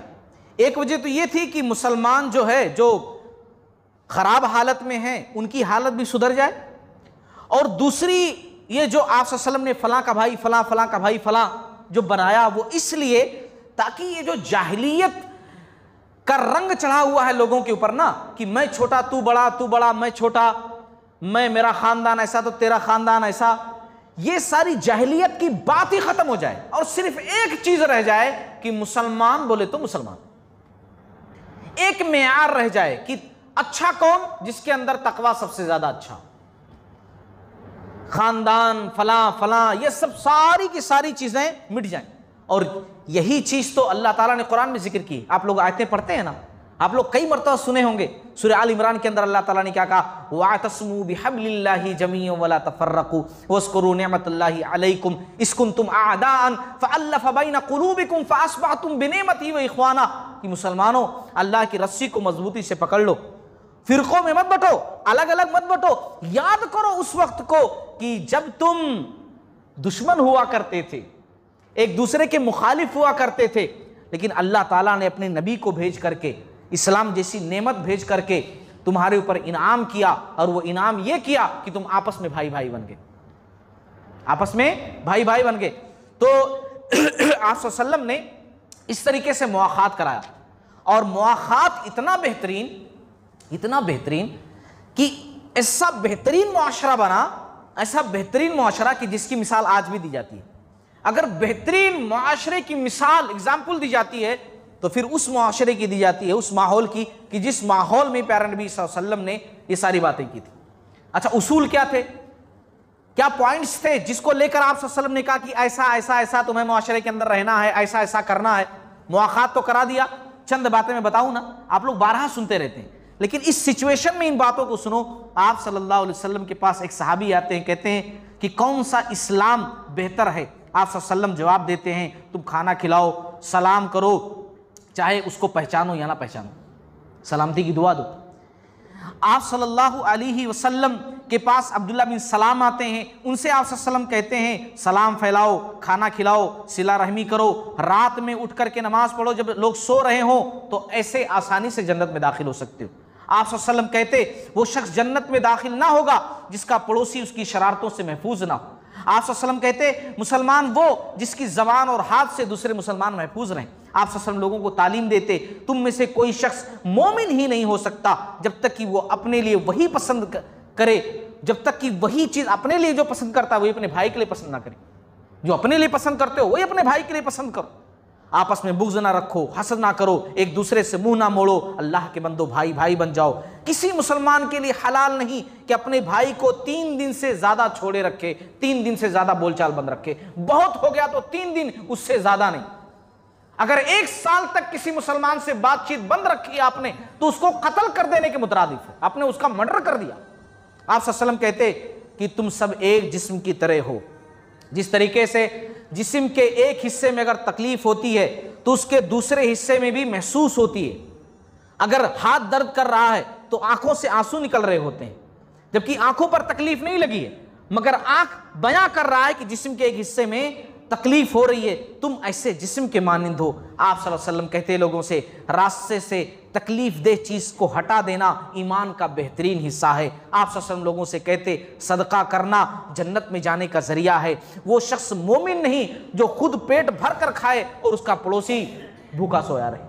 एक वजह तो ये थी कि मुसलमान जो है, जो खराब हालत में हैं, उनकी हालत भी सुधर जाए, और दूसरी ये जो आप सल्लल्लाहु अलैहि वसल्लम ने फलां का भाई फलां, फलां का भाई फलां जो बनाया, वो इसलिए ताकि ये जो जाहिलियत का रंग चढ़ा हुआ है लोगों के ऊपर ना, कि मैं छोटा तू बड़ा, तू बड़ा मैं छोटा, मैं मेरा खानदान ऐसा तो तेरा खानदान ऐसा, ये सारी जाहिलियत की बात ही खत्म हो जाए और सिर्फ एक चीज रह जाए कि मुसलमान बोले तो मुसलमान, एक मेयार रह जाए कि अच्छा कौन, जिसके अंदर तकवा सबसे ज्यादा अच्छा, खानदान फलां फलां, ये सब सारी की सारी चीजें मिट जाएं। और यही चीज तो अल्लाह ताला ने कुरान में जिक्र की। आप लोग आयतें पढ़ते हैं ना, आप लोग कई मरतबा सुने होंगे। सूरह आल इमरान के अंदर अल्लाह ताला ने क्या कहा, वातस्मू बिहब्लिल्लाहि जमीअन वला तफर्रकू वस्कुरू निअमतल्लाहि अलैकुम इस कुंतुम आदाअन फअल्लफ़ बैन क़ुलूबिकुम फ़अस्बहतुम बिनिअमतिही व इख़वाना, कि मुसलमानों अल्लाह की रस्सी को मजबूती से पकड़ लो, फिरकों में मत बटो, अलग अलग मत बटो, याद करो उस वक्त को कि जब तुम दुश्मन हुआ करते थे, एक दूसरे के मुखालिफ हुआ करते थे, लेकिन अल्लाह ताला ने अपने नबी को भेज करके, इस्लाम जैसी नेमत भेज करके तुम्हारे ऊपर इनाम किया, और वो इनाम ये किया कि तुम आपस में भाई भाई बन गए, आपस में भाई भाई बन गए। तो आप सल्लल्लाहु अलैहि वसल्लम ने इस तरीके से मुआखात कराया, और मुआखात इतना बेहतरीन कि ऐसा बेहतरीन मुआशरा बना, ऐसा बेहतरीन मुआशरा कि जिसकी मिसाल आज भी दी जाती है। अगर बेहतरीन मुआशरे की मिसाल एग्जाम्पल दी जाती है तो फिर उस मुआशरे की दी जाती है, उस माहौल की, कि जिस माहौल में प्यारे नबी सल्लल्लाहु अलैहि वसल्लम ने ये सारी बातें की थी। अच्छा, उसूल क्या थे, क्या पॉइंट्स थे जिसको लेकर आप सल्लल्लाहु अलैहि वसल्लम ने कहा कि ऐसा ऐसा ऐसा तुम्हें मुआशरे के अंदर रहना है, ऐसा ऐसा करना है। मुआखात तो करा दिया, चंद बातें मैं बताऊं ना, आप लोग बारहा सुनते रहते हैं, लेकिन इस सिचुएशन में इन बातों को सुनो। आप सल्लल्लाहु अलैहि वसल्लम के पास एक सहाबी आते हैं, कहते हैं कि कौन सा इस्लाम बेहतर है। आप सल्लल्लाहु अलैहि वसल्लम जवाब देते हैं, तुम खाना खिलाओ, सलाम करो, चाहे उसको पहचानो या ना पहचानो, सलामती की दुआ दो। आप सल्लल्लाहु अलैहि वसल्लम के पास अब्दुल्ला बिन सलाम आते हैं, उनसे आप सल्लम कहते हैं सलाम फैलाओ, खाना खिलाओ, सिला रहमी करो, रात में उठ करके नमाज पढ़ो जब लोग सो रहे हो, तो ऐसे आसानी से जन्नत में दाखिल हो सकते हो। आप सल्लम कहते वो शख्स जन्नत में दाखिल ना होगा जिसका पड़ोसी उसकी शरारतों से महफूज ना हो। आप सल्लम कहते मुसलमान वो जिसकी ज़बान और हाथ से दूसरे मुसलमान महफूज रहें। आप सल्लम लोगों को तालीम देते तुम में से कोई शख्स मोमिन ही नहीं हो सकता जब तक कि वो अपने लिए वही पसंद करे, जब तक कि वही चीज़ अपने लिए जो पसंद करता है वही अपने भाई के लिए पसंद ना करे। जो अपने लिए पसंद करते हो वही अपने भाई के लिए पसंद करो। आपस में बुग़्ज़ ना रखो, हसद ना करो, एक दूसरे से मुंह ना मोड़ो, अल्लाह के बंदो भाई भाई बन जाओ। किसी मुसलमान के लिए हलाल नहीं कि अपने भाई को 3 दिन से ज़्यादा छोड़े रखे, 3 दिन से ज़्यादा बोलचाल बंद रखे। बहुत हो गया तो 3 दिन, उससे ज़्यादा नहीं। अगर 1 साल तक किसी मुसलमान से बातचीत बंद रखी आपने तो उसको कत्ल कर देने के मुतरादिफ है, आपने उसका मर्डर कर दिया। आप सल्लम कहते कि तुम सब एक जिस्म की तरह हो। जिस तरीके से जिस्म के एक हिस्से में अगर तकलीफ होती है तो उसके दूसरे हिस्से में भी महसूस होती है। अगर हाथ दर्द कर रहा है तो आंखों से आंसू निकल रहे होते हैं, जबकि आंखों पर तकलीफ नहीं लगी है, मगर आंख बयां कर रहा है कि जिस्म के एक हिस्से में तकलीफ हो रही है, तुम ऐसे जिस्म के मानिंद हो। आप सल्लल्लाहु अलैहि वसल्लम कहते लोगों से रास्ते से तकलीफ दे चीज़ को हटा देना ईमान का बेहतरीन हिस्सा है। आप सल्लल्लाहु अलैहि वसल्लम लोगों से कहते सदका करना जन्नत में जाने का जरिया है। वो शख्स मोमिन नहीं जो खुद पेट भर कर खाए और उसका पड़ोसी भूखा सोया रहे,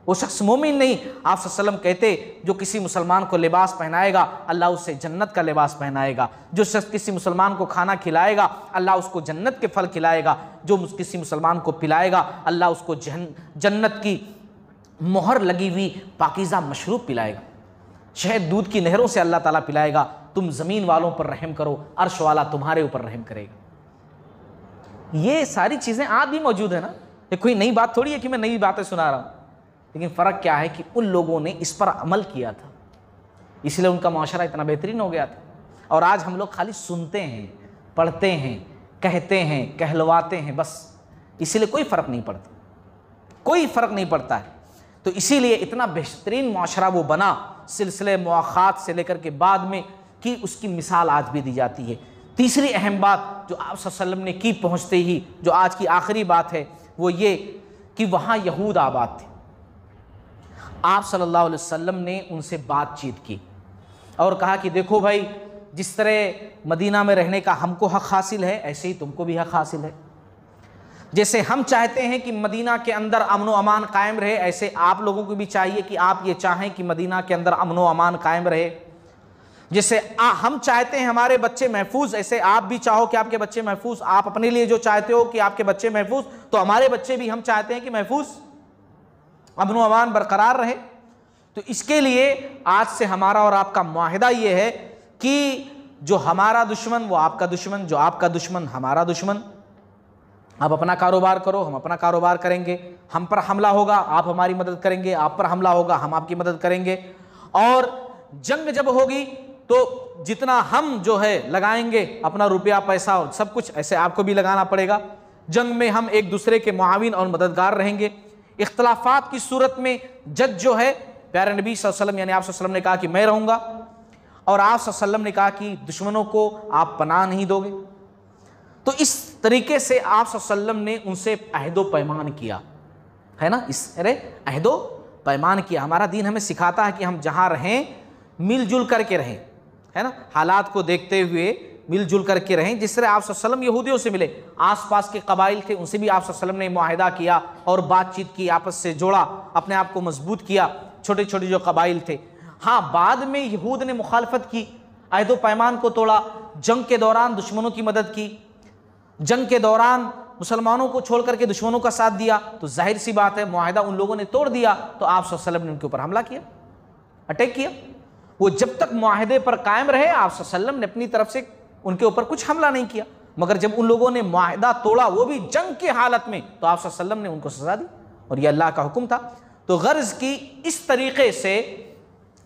वो शख्स मोमिन नहीं। आप सल्लल्लाहु अलैहि वसल्लम कहते जो किसी मुसलमान को लिबास पहनाएगा अल्लाह उससे जन्नत का लिबास पहनाएगा। जो शख्स किसी मुसलमान को खाना खिलाएगा अल्लाह उसको जन्नत के फल खिलाएगा। जो किसी मुसलमान को पिलाएगा अल्लाह उसको जन्नत की मोहर लगी हुई पाकीज़ा मशरूब पिलाएगा। शहद दूध की नहरों से अल्लाह ताला पिलाएगा। तुम ज़मीन वालों पर रहम करो, अर्श वाला तुम्हारे ऊपर रहम करेगा। ये सारी चीज़ें आज भी मौजूद है ना, ये कोई नई बात थोड़ी है कि मैं नई बातें सुना रहा हूँ। लेकिन फ़र्क क्या है कि उन लोगों ने इस पर अमल किया था, इसलिए उनका माशरा इतना बेहतरीन हो गया था। और आज हम लोग खाली सुनते हैं, पढ़ते हैं, कहते हैं, कहलवाते हैं, बस इसीलिए कोई फ़र्क नहीं पड़ता, कोई फ़र्क नहीं पड़ता है। तो इसीलिए इतना बेहतरीन माशरा वो बना सिलसिले मुआख़ात से लेकर के बाद में कि उसकी मिसाल आज भी दी जाती है। तीसरी अहम बात जो आप सल्लल्लाहु अलैहि वसल्लम ने की पहुँचते ही, जो आज की आखिरी बात है, वो ये कि वहाँ यहूद आबाद थे। आप सल्लल्लाहु अलैहि वसल्लम ने उनसे बातचीत की और कहा कि देखो भाई, जिस तरह मदीना में रहने का हमको हक़ हासिल है ऐसे ही तुमको भी हक़ हासिल है। जैसे हम चाहते हैं कि मदीना के अंदर अमन व अमान कायम रहे, ऐसे आप लोगों को भी चाहिए कि आप ये चाहें कि मदीना के अंदर अमन व अमान कायम रहे। जैसे हम चाहते हैं हमारे बच्चे महफूज, ऐसे आप भी चाहो कि आपके बच्चे महफूज। आप अपने लिए जो चाहते हो कि आपके बच्चे महफूज, तो हमारे बच्चे भी हम चाहते हैं कि महफूज, अमन व अमान बरकरार रहे। तो इसके लिए आज से हमारा और आपका मुआहिदा ये है कि जो हमारा दुश्मन वो आपका दुश्मन, जो आपका दुश्मन हमारा दुश्मन। आप अपना कारोबार करो, हम अपना कारोबार करेंगे। हम पर हमला होगा, आप हमारी मदद करेंगे। आप पर हमला होगा, हम आपकी मदद करेंगे। और जंग जब होगी तो जितना हम जो है लगाएंगे अपना रुपया पैसा और सब कुछ, ऐसे आपको भी लगाना पड़ेगा। जंग में हम एक दूसरे के मुआविन और मददगार रहेंगे। इख्तलाफात की सूरत में जज जो है, प्यारे नबी सल्लल्लाहु अलैहि वसल्लम यानी आप सल्लल्लाहु अलैहि वसल्लम ने कहा कि मैं रहूँगा, और आप सल्लल्लाहु अलैहि वसल्लम ने कहा कि दुश्मनों को आप पनाह नहीं दोगे। तो इस तरीके से आप सल्लल्लाहु अलैहि वसल्लम ने उनसे अहदो पैमान किया, है ना। इस अहदो पैमान किया। हमारा दीन हमें सिखाता है कि हम जहाँ रहें मिलजुल करके रहें, है ना, हालात को देखते हुए मिलजुल करके रहें। जिस तरह आप सल्लल्लाहु अलैहि वसल्लम यहूदियों से मिले, आसपास के कबाइल थे, उनसे भी आप सल्लल्लाहु अलैहि वसल्लम ने मुआहिदा किया और बातचीत की, आपस से जोड़ा, अपने आप को मजबूत किया। छोटे छोटे जो कबाइल थे, हाँ, बाद में यहूद ने मुखालफत की, अहदो पैमान को तोड़ा, जंग के दौरान दुश्मनों की मदद की, जंग के दौरान मुसलमानों को छोड़ करके दुश्मनों का साथ दिया। तो जाहिर सी बात है मुआहिदा उन लोगों ने तोड़ दिया, तो आप सल्लल्लाहु अलैहि वसल्लम ने उनके ऊपर हमला किया, अटैक किया। वो जब तक मुआहिदे पर कायम रहे आप सल्लल्लाहु अलैहि वसल्लम ने अपनी तरफ से उनके ऊपर कुछ हमला नहीं किया। मगर जब उन लोगों ने मुआहिदा तोड़ा, वो भी जंग की हालत में, तो आप सल्लल्लाहु अलैहि वसल्लम ने उनको सजा दी, और यह अल्लाह का हुक्म था। तो गर्ज की इस तरीके से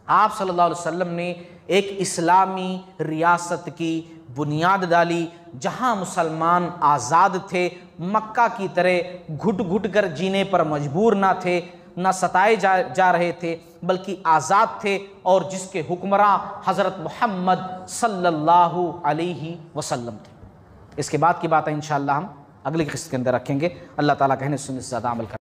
आप सल्लल्लाहु अलैहि वसल्लम ने एक इस्लामी रियासत की बुनियाद डाली, जहां मुसलमान आज़ाद थे, मक्का की तरह घुट घुट कर जीने पर मजबूर ना थे। ना सताए जा रहे थे, बल्कि आज़ाद थे, और जिसके हुक्मरां हज़रत मोहम्मद सल्लल्लाहु अलैहि वसल्लम थे। इसके बाद की बात है इंशाअल्लाह हम अगली किस्त के अंदर रखेंगे। अल्लाह ताला कहने सुनने से ज़्यादा अमल करें।